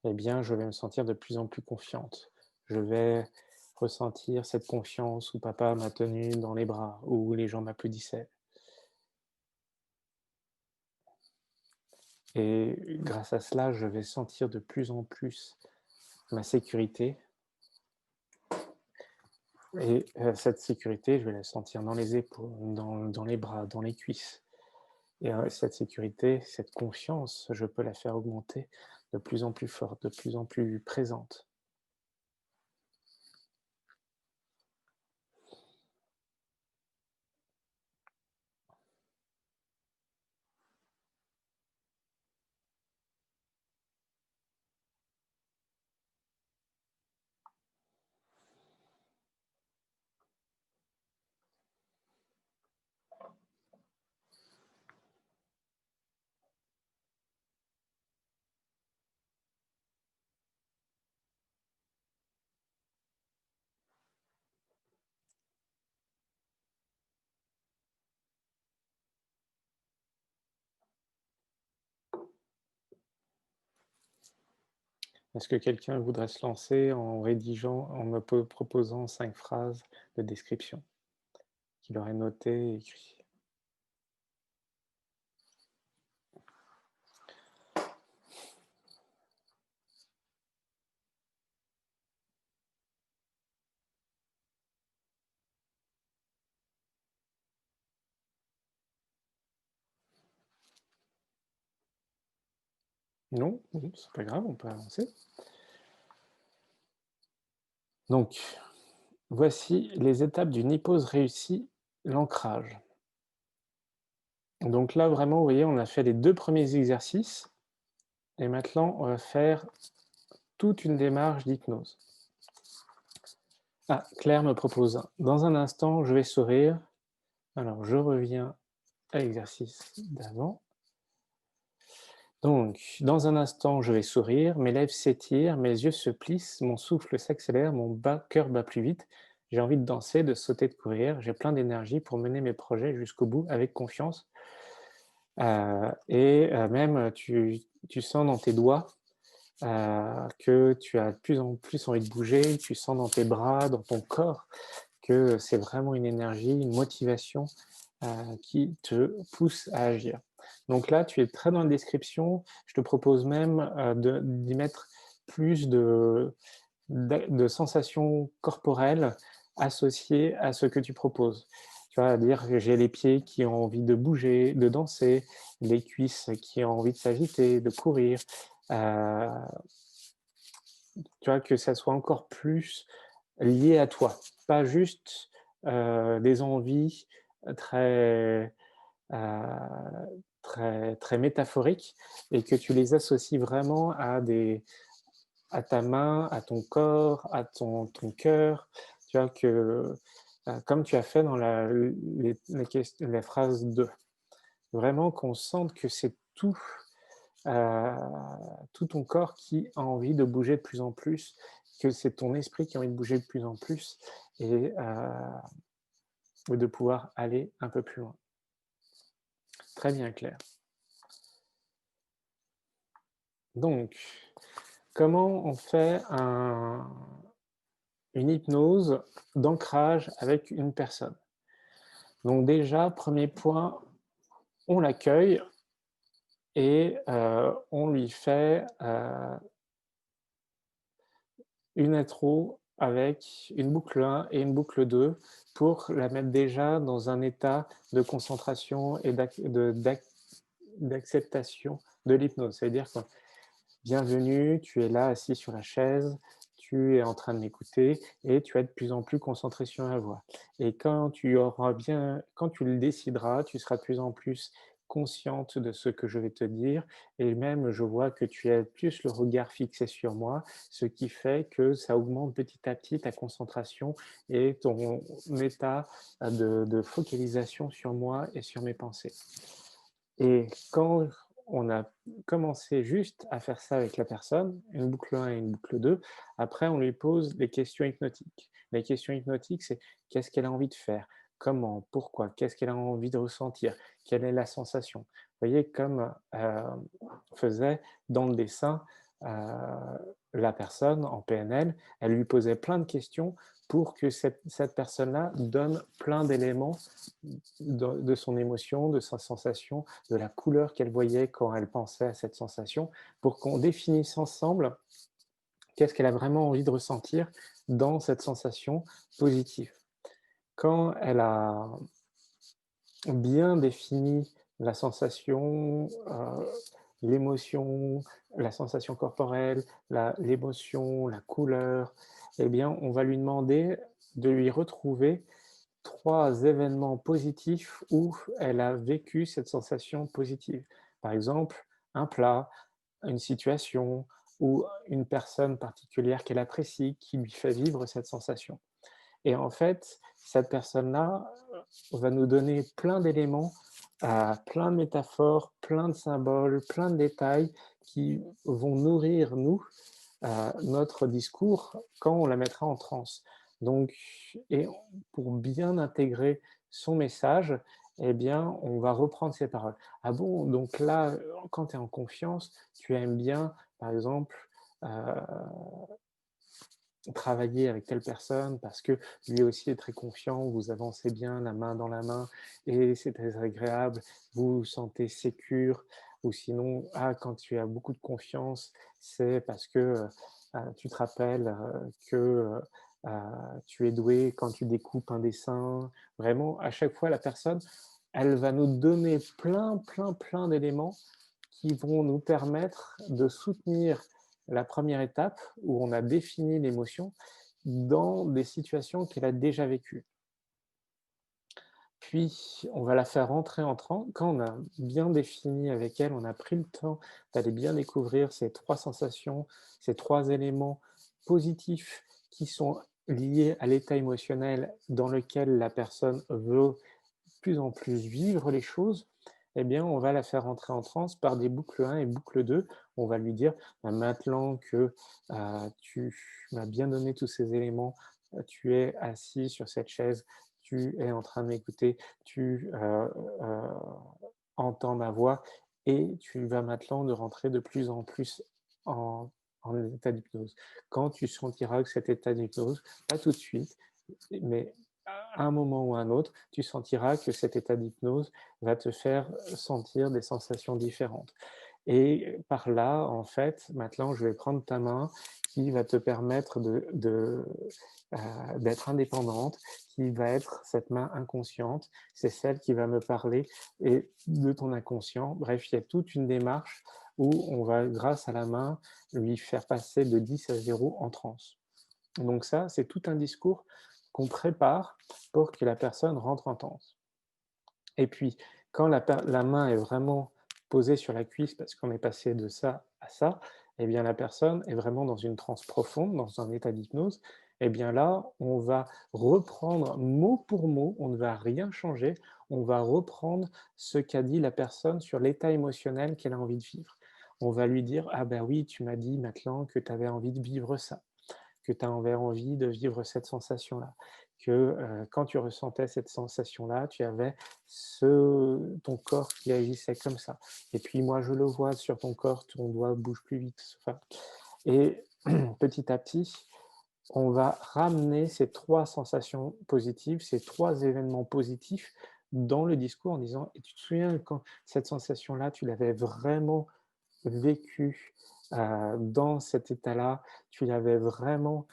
eh bien, je vais me sentir de plus en plus confiante. Je vais ressentir cette confiance où papa m'a tenue dans les bras, où les gens m'applaudissaient. Et grâce à cela, je vais sentir de plus en plus ma sécurité. Et cette sécurité, je vais la sentir dans les épaules, dans les bras, dans les cuisses. Et cette sécurité, cette confiance, je peux la faire augmenter de plus en plus forte, de plus en plus présente. Est-ce que quelqu'un voudrait se lancer en rédigeant, en me proposant 5 phrases de description qu'il aurait notées et écrit? Non? Bon, c'est pas grave, on peut avancer. Donc, Voici les étapes d'une hypnose réussie, l'ancrage. Donc là, vraiment, vous voyez, on a fait les 2 premiers exercices et maintenant, on va faire toute une démarche d'hypnose. Ah, Claire me propose un. Dans un instant, je vais sourire. Alors, je reviens à l'exercice d'avant. Donc, dans un instant, je vais sourire, mes lèvres s'étirent, mes yeux se plissent, mon souffle s'accélère, cœur bat plus vite. J'ai envie de danser, de sauter, de courir. J'ai plein d'énergie pour mener mes projets jusqu'au bout avec confiance. Même, tu sens dans tes doigts que tu as de plus en plus envie de bouger. Tu sens dans tes bras, dans ton corps, que c'est vraiment une énergie, une motivation qui te pousse à agir. Donc là, tu es très dans la description. Je te propose même d'y mettre plus de sensations corporelles associées à ce que tu proposes. Tu vas dire que j'ai les pieds qui ont envie de bouger, de danser, les cuisses qui ont envie de s'agiter, de courir. Euh, Tu vois, que ça soit encore plus lié à toi, pas juste des envies très, très métaphoriques et que tu les associes vraiment à ta main, à ton corps, à ton cœur. Tu vois, comme tu as fait dans la phrase 2. Vraiment qu'on sente que c'est heu, tout ton corps qui a envie de bouger de plus en plus, que c'est ton esprit qui a envie de bouger de plus en plus et de pouvoir aller un peu plus loin. Très bien, Claire. Donc, comment on fait une hypnose d'ancrage avec une personne? Donc déjà, premier point, on l'accueille et on lui fait une intro avec une boucle 1 et une boucle 2 pour la mettre déjà dans un état de concentration et d'acceptation de l'hypnose. C'est-à-dire que bienvenue, tu es là assis sur la chaise, tu es en train de m'écouter et tu es de plus en plus concentré sur la voix. Et quand tu le décideras, tu seras de plus en plus consciente de ce que je vais te dire et même je vois que tu as plus le regard fixé sur moi, ce qui fait que ça augmente petit à petit ta concentration et ton état de focalisation sur moi et sur mes pensées. Et quand on a commencé juste à faire ça avec la personne, une boucle 1 et une boucle 2, après on lui pose des questions hypnotiques. Les questions hypnotiques, c'est qu'est-ce qu'elle a envie de faire? Comment? Pourquoi? Qu'est-ce qu'elle a envie de ressentir? Quelle est la sensation? Vous voyez, comme faisait dans le dessin la personne en PNL, elle lui posait plein de questions pour que cette personne-là donne plein d'éléments de son émotion, de sa sensation, de la couleur qu'elle voyait quand elle pensait à cette sensation, pour qu'on définisse ensemble qu'est-ce qu'elle a vraiment envie de ressentir dans cette sensation positive. Quand elle a bien défini la sensation, l'émotion, la sensation corporelle, l'émotion, la couleur, eh bien, on va lui demander de lui retrouver 3 événements positifs où elle a vécu cette sensation positive. Par exemple, un plat, une situation ou une personne particulière qu'elle apprécie qui lui fait vivre cette sensation. Et en fait, cette personne-là va nous donner plein d'éléments, plein de métaphores, plein de symboles, plein de détails qui vont nourrir, nous, notre discours quand on la mettra en transe. Donc, et pour bien intégrer son message, eh bien, on va reprendre ses paroles. Ah bon, donc là, quand tu es en confiance, tu aimes bien, par exemple, euh, travailler avec telle personne parce que lui aussi est très confiant, vous avancez bien la main dans la main et c'est très agréable, vous vous sentez sécure, ou sinon, ah, quand tu as beaucoup de confiance, c'est parce que tu te rappelles que tu es doué quand tu découpes un dessin. Vraiment, à chaque fois, la personne, elle va nous donner plein d'éléments qui vont nous permettre de soutenir la première étape où on a défini l'émotion, dans des situations qu'elle a déjà vécues. Puis, on va la faire rentrer en transe. Quand on a bien défini avec elle, on a pris le temps d'aller bien découvrir ces 3 sensations, ces 3 éléments positifs qui sont liés à l'état émotionnel dans lequel la personne veut de plus en plus vivre les choses, eh bien, on va la faire rentrer en transe par des boucles 1 et boucle 2. On va lui dire: «Bah, maintenant que, tu m'as bien donné tous ces éléments, tu es assis sur cette chaise, tu es en train de m'écouter, tu, entends ma voix et tu vas maintenant de rentrer de plus en plus en état d'hypnose. Quand tu sentiras que cet état d'hypnose, pas tout de suite, mais à un moment ou à un autre, tu sentiras que cet état d'hypnose va te faire sentir des sensations différentes. Et par là, en fait, maintenant, je vais prendre ta main qui va te permettre d'être indépendante, qui va être cette main inconsciente. C'est celle qui va me parler et de ton inconscient. Bref, il y a toute une démarche où on va, grâce à la main, lui faire passer de 10 à 0 en transe. Donc ça, c'est tout un discours qu'on prépare pour que la personne rentre en transe. Et puis, quand la main est vraiment posée sur la cuisse parce qu'on est passé de ça à ça, eh bien la personne est vraiment dans une transe profonde, dans un état d'hypnose. Eh bien là, on va reprendre mot pour mot, on ne va rien changer, on va reprendre ce qu'a dit la personne sur l'état émotionnel qu'elle a envie de vivre. On va lui dire: «Ah ben oui, tu m'as dit maintenant que tu avais envie de vivre ça, que tu avais envie de vivre cette sensation-là, que, quand tu ressentais cette sensation-là, tu avais ton corps qui agissait comme ça. Et puis moi, je le vois sur ton corps, ton doigt bouge plus vite. Enfin, et petit à petit, on va ramener ces 3 sensations positives, ces 3 événements positifs dans le discours en disant: «Et tu te souviens quand cette sensation-là, tu l'avais vraiment vécue, dans cet état-là, tu l'avais heu, vraiment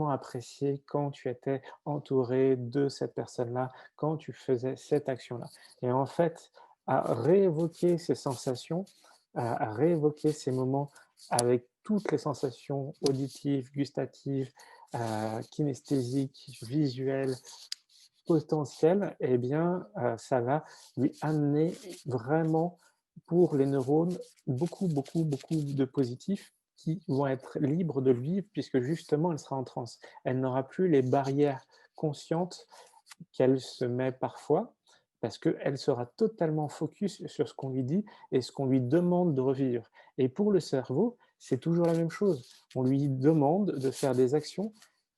apprécié quand tu étais entouré de cette personne-là, quand tu faisais cette action-là». Et en fait, à réévoquer ces sensations, à réévoquer ces moments avec toutes les sensations auditives, gustatives, kinesthésiques, visuelles, potentielles, eh bien, ça va lui amener vraiment, pour les neurones, beaucoup, beaucoup, beaucoup de positifs qui vont être libres de le vivre puisque justement elle sera en transe. Elle n'aura plus les barrières conscientes qu'elle se met parfois, parce qu'elle sera totalement focus sur ce qu'on lui dit et ce qu'on lui demande de revivre. Et pour le cerveau, c'est toujours la même chose. On lui demande de faire des actions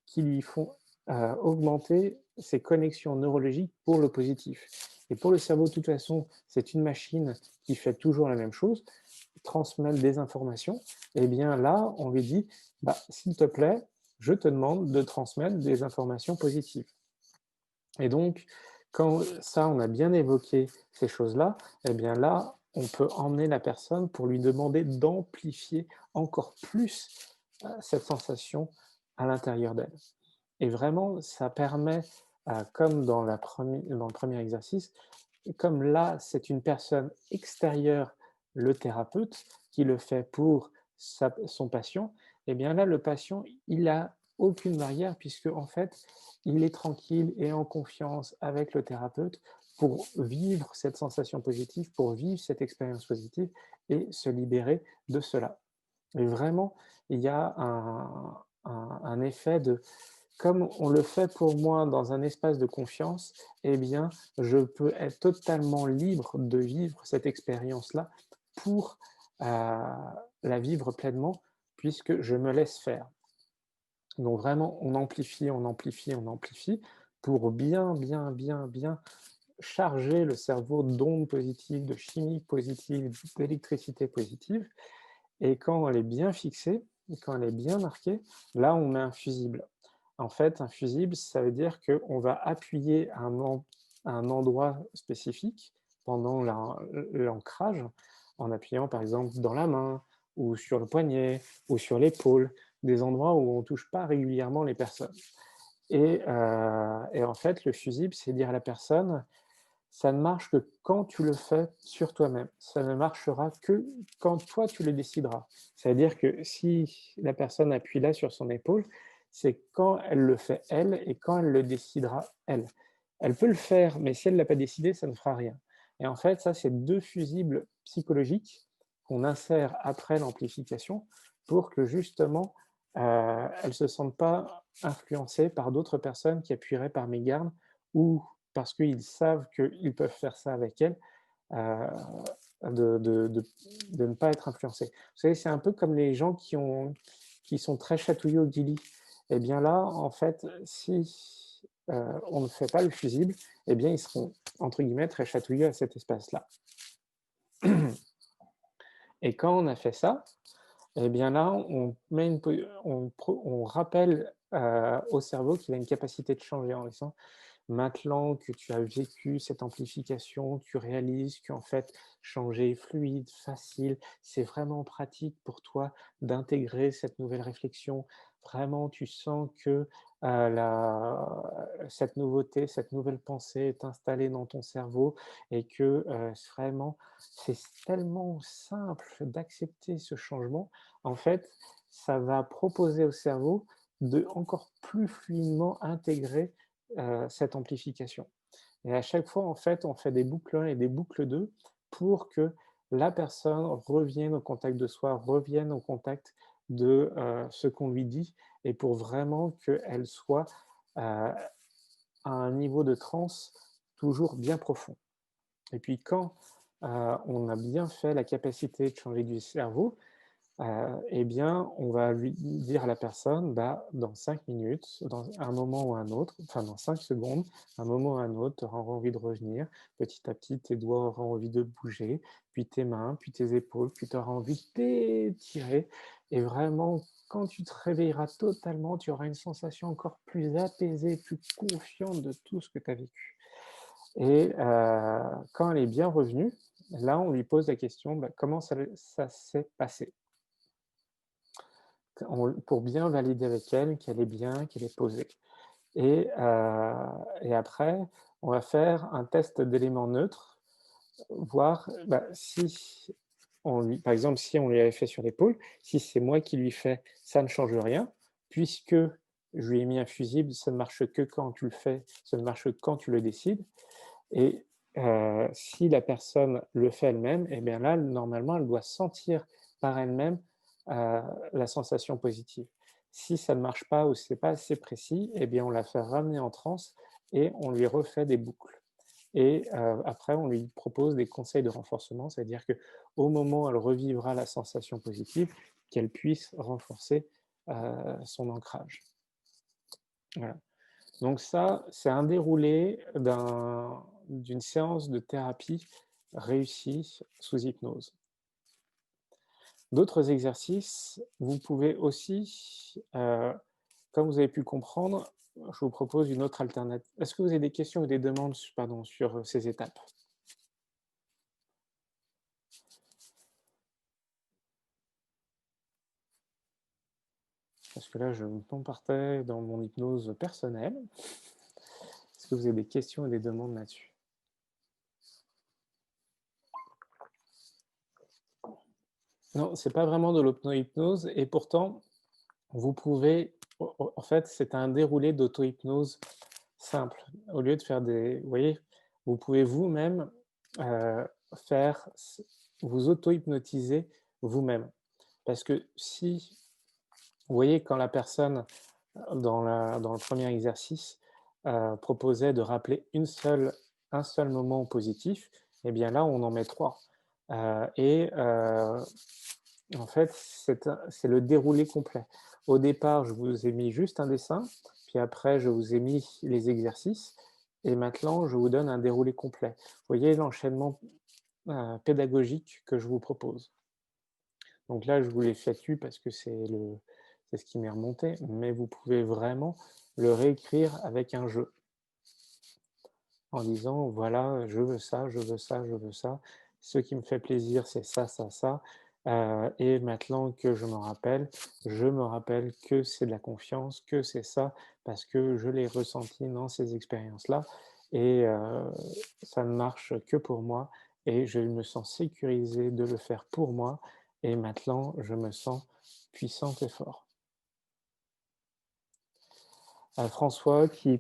qui lui font augmenter ses connexions neurologiques pour le positif. Et pour le cerveau, de toute façon, c'est une machine qui fait toujours la même chose, transmettre des informations. Et bien là, on lui dit, bah, s'il te plaît, je te demande de transmettre des informations positives. Et donc, quand ça, on a bien évoqué ces choses-là, eh bien là, on peut emmener la personne pour lui demander d'amplifier encore plus, cette sensation à l'intérieur d'elle. Et vraiment, ça permet, comme dans le premier exercice, comme là, c'est une personne extérieure, le thérapeute, qui le fait pour son patient, et bien là, le patient, il a aucune barrière puisque en fait, il est tranquille et en confiance avec le thérapeute pour vivre cette sensation positive, pour vivre cette expérience positive et se libérer de cela. Et vraiment, il y a un effet de comme on le fait pour moi dans un espace de confiance, eh bien, je peux être totalement libre de vivre cette expérience-là pour, la vivre pleinement puisque je me laisse faire. Donc vraiment, on amplifie, on amplifie, on amplifie pour bien, bien, bien, bien charger le cerveau d'ondes positives, de chimie positive, d'électricité positive. Et quand elle est bien fixée et quand elle est bien marquée, là, on met un fusible. En fait, un fusible, ça veut dire qu'on va appuyer à un endroit spécifique pendant l'ancrage, en appuyant par exemple dans la main ou sur le poignet ou sur l'épaule, des endroits où on ne touche pas régulièrement les personnes. Et en fait, le fusible, c'est dire à la personne: ça ne marche que quand tu le fais sur toi-même. Ça ne marchera que quand toi tu le décideras. C'est-à-dire que si la personne appuie là sur son épaule, c'est quand elle le fait elle et quand elle le décidera elle. Elle peut le faire, mais si elle ne l'a pas décidé, ça ne fera rien. Et en fait, ça, c'est 2 fusibles psychologiques qu'on insère après l'amplification pour que justement, elles ne se sentent pas influencées par d'autres personnes qui appuieraient par mégarde ou parce qu'ils savent qu'ils peuvent faire ça avec elles, heu, de ne pas être influencés. Vous savez, c'est un peu comme les gens qui sont très chatouilleux au Dili. Et bien là, en fait, si, on ne fait pas le fusible, eh bien, ils seront, entre guillemets, «très chatouilleux» à cet espace-là. Et quand on a fait ça, eh bien là, on met une po on rappelle, au cerveau qu'il a une capacité de changer en disant: «Maintenant que tu as vécu cette amplification, tu réalises qu'en fait, changer est fluide, facile, c'est vraiment pratique pour toi d'intégrer cette nouvelle réflexion. Vraiment, tu sens que, cette nouveauté, cette nouvelle pensée est installée dans ton cerveau et que, vraiment, c'est tellement simple d'accepter ce changement». En fait, ça va proposer au cerveau de encore plus fluidement intégrer, cette amplification. Et à chaque fois, en fait, on fait des boucles 1 et des boucles 2 pour que la personne revienne au contact de soi, revienne au contact de, ce qu'on lui dit et pour vraiment qu'elle soit, à un niveau de transe toujours bien profond. Et puis quand, on a bien fait la capacité de changer du cerveau, eh bien, on va lui dire à la personne, bah, dans 5 minutes, dans un moment ou un autre, enfin dans 5 secondes, un moment ou un autre, tu auras envie de revenir. Petit à petit, tes doigts auront envie de bouger, puis tes mains, puis tes épaules, puis tu auras envie de t'étirer. Et vraiment, quand tu te réveilleras totalement, tu auras une sensation encore plus apaisée, plus confiante de tout ce que tu as vécu. Et quand elle est bien revenue, là, on lui pose la question, bah, comment ça s'est passé? Pour bien valider avec elle qu'elle est bien, qu'elle est posée. Et après, on va faire un test d'éléments neutres, voir, bah, si on lui par exemple, si on lui avait fait sur l'épaule, si c'est moi qui lui fais, ça ne change rien, puisque je lui ai mis un fusible, ça ne marche que quand tu le fais, ça ne marche que quand tu le décides. Et si la personne le fait elle-même, et bien là, normalement, elle doit sentir par elle-même, heu, la sensation positive. Si ça ne marche pas ou c'est pas assez précis, et bien, on la fait ramener en transe et on lui refait des boucles. Et après, on lui propose des conseils de renforcement, c'est-à-dire qu'au moment où elle revivra la sensation positive, qu'elle puisse renforcer, son ancrage. Voilà. Donc ça, c'est un déroulé d'une séance de thérapie réussie sous hypnose. D'autres exercices, vous pouvez aussi, comme vous avez pu le comprendre, je vous propose une autre alternative. Est-ce que vous avez des questions ou des demandes pardon, sur ces étapes? Parce que là, je m'emportais dans mon hypnose personnelle. Est-ce que vous avez des questions et des demandes là-dessus? Non, c'est pas vraiment de l'auto-hypnose et pourtant, vous pouvez en fait, c'est un déroulé d'auto-hypnose simple. Au lieu de faire des vous voyez, vous pouvez vous-même, faire vous auto-hypnotiser vous-même. Parce que si vous voyez quand la personne, dans le premier exercice, proposait de rappeler un seul moment positif, et bien là, on en met 3. En fait, c'est le déroulé complet. Au départ, je vous ai mis juste un dessin, puis après, je vous ai mis les exercices et maintenant, je vous donne un déroulé complet. Vous voyez l'enchaînement, pédagogique que je vous propose. Donc là, je vous l'ai fait parce que c'est ce qui m'est remonté, mais vous pouvez vraiment le réécrire avec un jeu en disant: «Voilà, je veux ça, je veux ça, je veux ça. Ce qui me fait plaisir, c'est ça, ça, ça, et maintenant que je me rappelle que c'est de la confiance, que c'est ça, parce que je l'ai ressenti dans ces expériences-là» et ça ne marche que pour moi et je me sens sécurisé de le faire pour moi et maintenant je me sens puissant et fort. François qui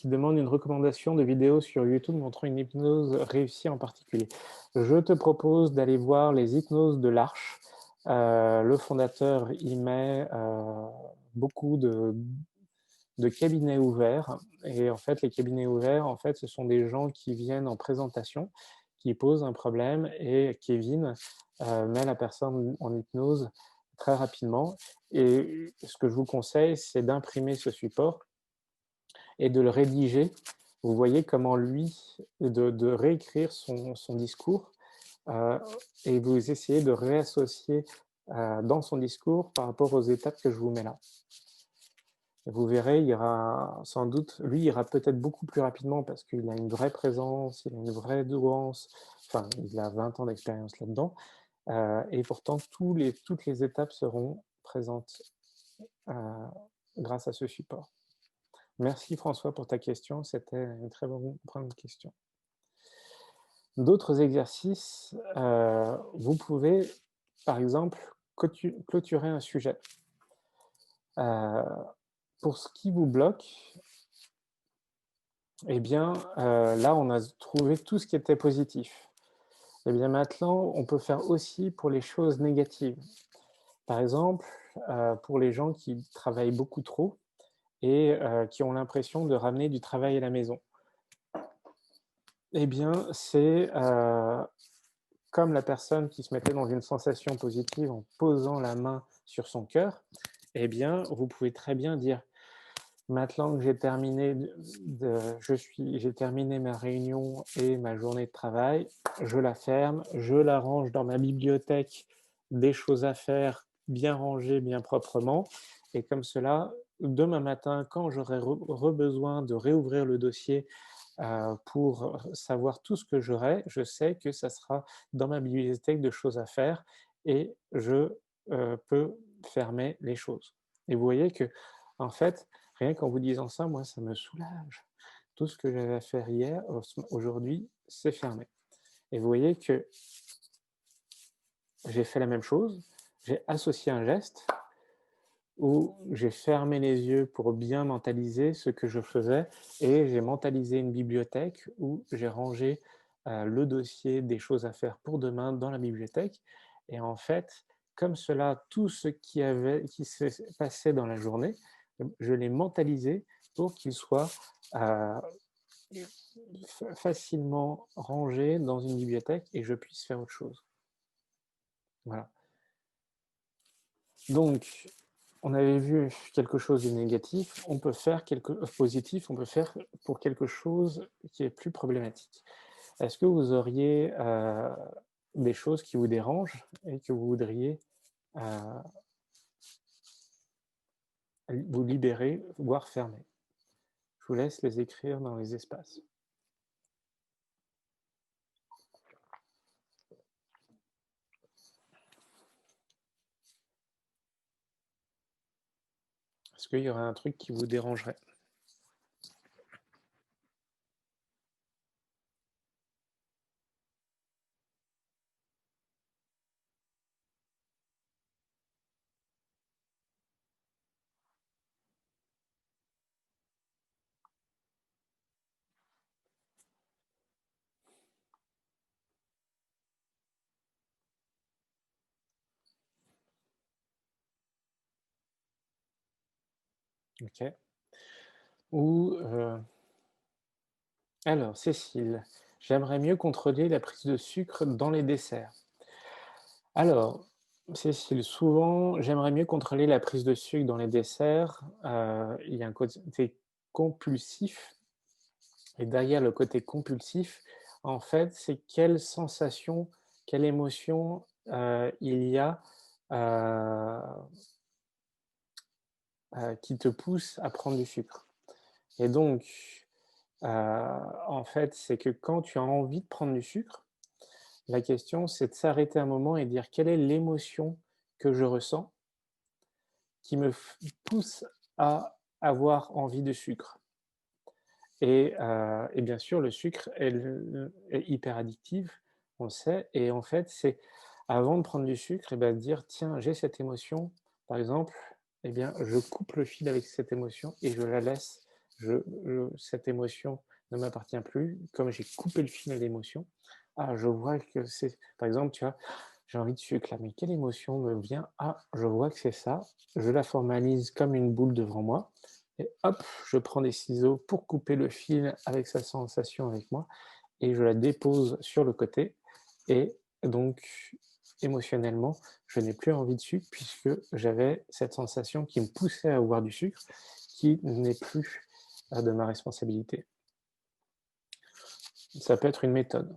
demande une recommandation de vidéos sur YouTube montrant une hypnose réussie en particulier. Je te propose d'aller voir les hypnoses de l'Arche. Le fondateur y met beaucoup de cabinets ouverts et en fait les cabinets ouverts, en fait, ce sont des gens qui viennent en présentation, qui posent un problème et Kevin met la personne en hypnose très rapidement et ce que je vous conseille, c'est d'imprimer ce support et de le rédiger. Vous voyez comment lui, de réécrire son discours et vous essayez de réassocier dans son discours par rapport aux étapes que je vous mets là. Et vous verrez, il ira sans doute, lui ira peut-être beaucoup plus rapidement parce qu'il a une vraie présence, il a une vraie douance, enfin il a 20 ans d'expérience là-dedans, et pourtant toutes les étapes seront présentes euh, grâce à ce support. Merci François pour ta question, c'était une très bonne question. D'autres exercices, vous pouvez par exemple clôturer un sujet. Pour ce qui vous bloque, eh bien là on a trouvé tout ce qui était positif. Eh bien maintenant on peut faire aussi pour les choses négatives. Par exemple, pour les gens qui travaillent beaucoup trop et qui ont l'impression de ramener du travail à la maison. Eh bien, c'est comme la personne qui se mettait dans une sensation positive en posant la main sur son cœur, eh bien, vous pouvez très bien dire: «Maintenant que j'ai terminé j'ai terminé ma réunion et ma journée de travail, je la ferme, je la range dans ma bibliothèque des choses à faire, bien rangées, bien proprement et comme cela, demain matin, quand j'aurai besoin de réouvrir le dossier pour savoir tout ce que j'aurai, je sais que ça sera dans ma bibliothèque de choses à faire et je peux fermer les choses. Et vous voyez que, en fait, rien qu'en vous disant ça, moi, ça me soulage. Tout ce que j'avais à faire hier, aujourd'hui, c'est fermé. Et vous voyez que j'ai fait la même chose, j'ai associé un geste où j'ai fermé les yeux pour bien mentaliser ce que je faisais et j'ai mentalisé une bibliothèque où j'ai rangé le dossier des choses à faire pour demain dans la bibliothèque. Et en fait, comme cela, tout ce qui s'est passé dans la journée, je l'ai mentalisé pour qu'il soit facilement rangé dans une bibliothèque et je puisse faire autre chose. Voilà. Donc, on avait vu quelque chose de négatif, on peut faire quelque positif, on peut faire pour quelque chose qui est plus problématique. Est-ce que vous auriez des choses qui vous dérangent et que vous voudriez vous libérer, voire fermer? Je vous laisse les écrire dans les espaces. Est-ce qu'il y aurait un truc qui vous dérangerait? Ok. Ou alors, Cécile, j'aimerais mieux contrôler la prise de sucre dans les desserts. Alors, Cécile, souvent, j'aimerais mieux contrôler la prise de sucre dans les desserts. Il y a un côté compulsif. Et derrière le côté compulsif, en fait, c'est quelle sensation, quelle émotion il y a euh, qui te pousse à prendre du sucre. Et donc, en fait, c'est que quand tu as envie de prendre du sucre, la question, c'est de s'arrêter un moment et dire quelle est l'émotion que je ressens qui me pousse à avoir envie de sucre. Et bien sûr, le sucre est hyper addictif, on le sait et en fait, c'est avant de prendre du sucre et bah, dire: «Tiens, j'ai cette émotion», par exemple, eh bien, je coupe le fil avec cette émotion et je la laisse. Cette émotion ne m'appartient plus. Comme j'ai coupé le fil à l'émotion, ah, je vois que c'est par exemple, tu vois, j'ai envie de sucre là, mais quelle émotion me vient? Ah, je vois que c'est ça. Je la formalise comme une boule devant moi et hop, je prends des ciseaux pour couper le fil avec sa sensation avec moi et je la dépose sur le côté et donc émotionnellement, je n'ai plus envie de sucre puisque j'avais cette sensation qui me poussait à avoir du sucre qui n'est plus, de ma responsabilité. Ça peut être une méthode.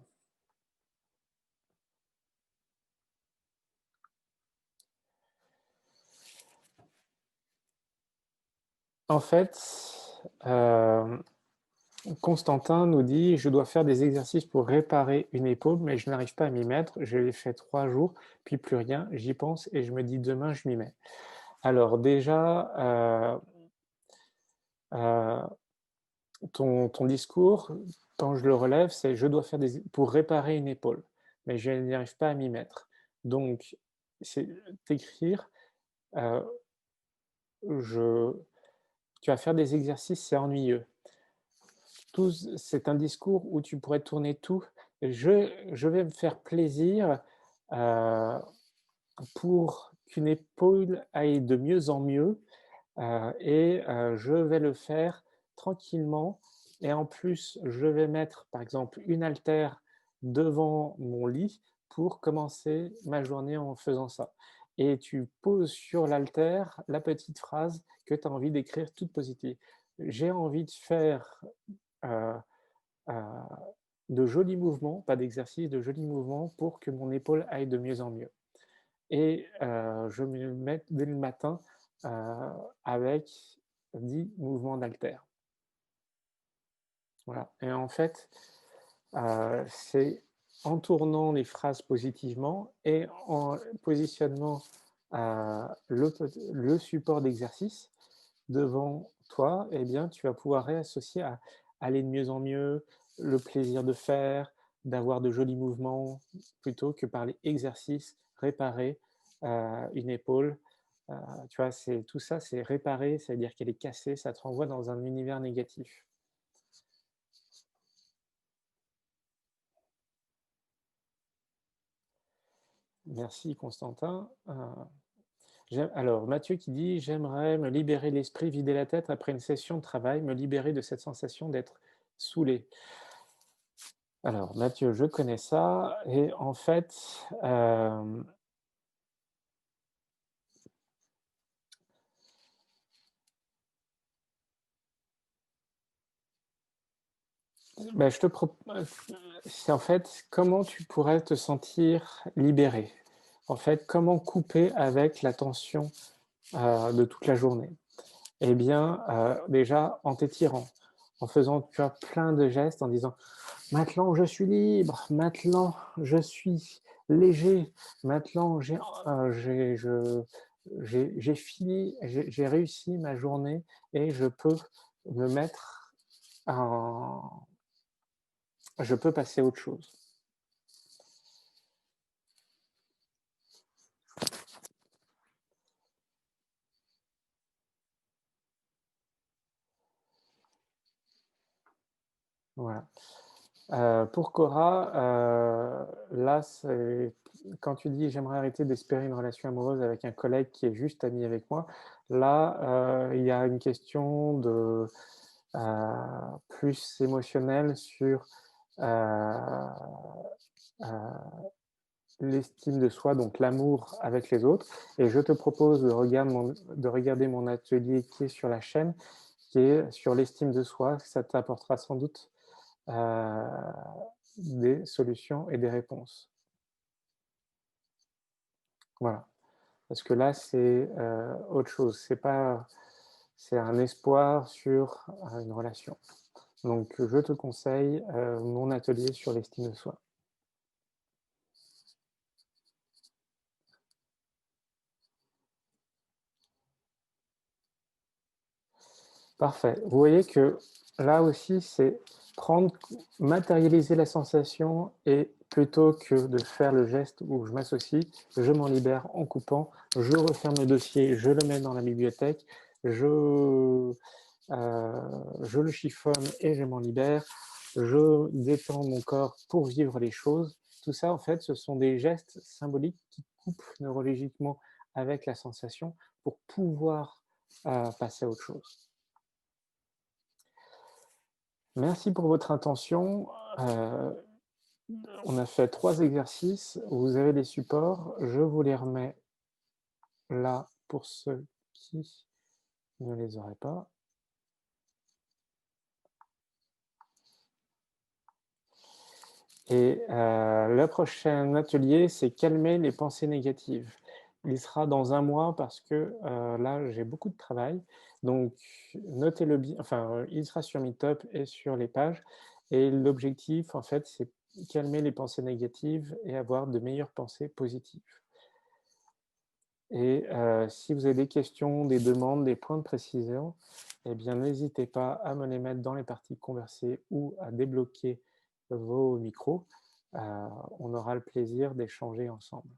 En fait, hem Constantin nous dit: «Je dois faire des exercices pour réparer une épaule, mais je n'arrive pas à m'y mettre. Je l'ai fait 3 jours, puis plus rien. J'y pense et je me dis: "Demain, je m'y mets"». Alors déjà, heu, ton discours, quand je le relève, c'est: «Je dois faire des pour réparer une épaule, mais je n'y arrive pas à m'y mettre». Donc c'est t'écrire, heu, je tu vas faire des exercices, c'est ennuyeux. Tout c'est un discours où tu pourrais tourner tout. Je vais me faire plaisir, heu, pour qu'une épaule aille de mieux en mieux, je vais le faire tranquillement et en plus, je vais mettre, par exemple, une haltère devant mon lit pour commencer ma journée en faisant ça et tu poses sur l'haltère la petite phrase que tu as envie d'écrire toute positive. J'ai envie de faire, heu heu, de jolis mouvements, pas d'exercice, de jolis mouvements pour que mon épaule aille de mieux en mieux je me mets dès le matin, heu, avec 10 mouvements d'haltères. Voilà et en fait, c'est en tournant les phrases positivement et en positionnant, le support d'exercice devant toi et bien, tu vas pouvoir réassocier à aller de mieux en mieux, le plaisir de faire, d'avoir de jolis mouvements, plutôt que par les exercices, réparer, une épaule. Heu, Tu vois, c'est tout ça, c'est réparer, c'est-à-dire qu'elle est cassée, ça te renvoie dans un univers négatif. Merci Constantin. Alors Mathieu qui dit: «J'aimerais me libérer l'esprit, vider la tête après une session de travail, me libérer de cette sensation d'être saoulé». Alors Mathieu, je connais ça et en fait, bah, je te prop c'est en fait comment tu pourrais te sentir libéré? En fait, comment couper avec la tension, de toute la journée? Eh bien, déjà en t'étirant, en faisant, tu vois, plein de gestes en disant: «Maintenant je suis libre, maintenant je suis léger, maintenant j'ai fini, j'ai réussi ma journée et me mettre en je peux passer à autre chose». Voilà. Pour Cora, là, c'est quand tu dis: «J'aimerais arrêter d'espérer une relation amoureuse avec un collègue qui est juste ami avec moi», là, il y a une question de, plus émotionnelle sur, heu heu, l'estime de soi, donc l'amour avec les autres et je te propose de regarder mon atelier qui est sur la chaîne, qui est sur l'estime de soi. Ça t'apportera sans doute, heu, des solutions et des réponses. Voilà, parce que là, c'est, autre chose. C'est un espoir sur, une relation. Donc je te conseille, mon atelier sur l'estime de soi. Parfait. Vous voyez que là aussi, c'est prendre matérialiser la sensation et plutôt que de faire le geste où je m'associe, je m'en libère en coupant, je referme le dossier, je le mets dans la bibliothèque, je, je le chiffonne et je m'en libère, je détends mon corps pour vivre les choses. Tout ça, en fait, ce sont des gestes symboliques qui coupent neurologiquement avec la sensation pour pouvoir passer à autre chose. Merci pour votre intention. On a fait 3 exercices. Vous avez les supports. Je vous les remets là pour ceux qui ne les auraient pas. Et le prochain atelier, c'est calmer les pensées négatives. Il sera dans un mois parce que là, j'ai beaucoup de travail. Donc, notez-le bien. Enfin, il sera sur Meetup et sur les pages. Et l'objectif, en fait, c'est calmer les pensées négatives et avoir de meilleures pensées positives. Et si vous avez des questions, des demandes, des points de précision, eh bien, n'hésitez pas à me les mettre dans les parties conversées ou à débloquer vos micros. On aura le plaisir d'échanger ensemble.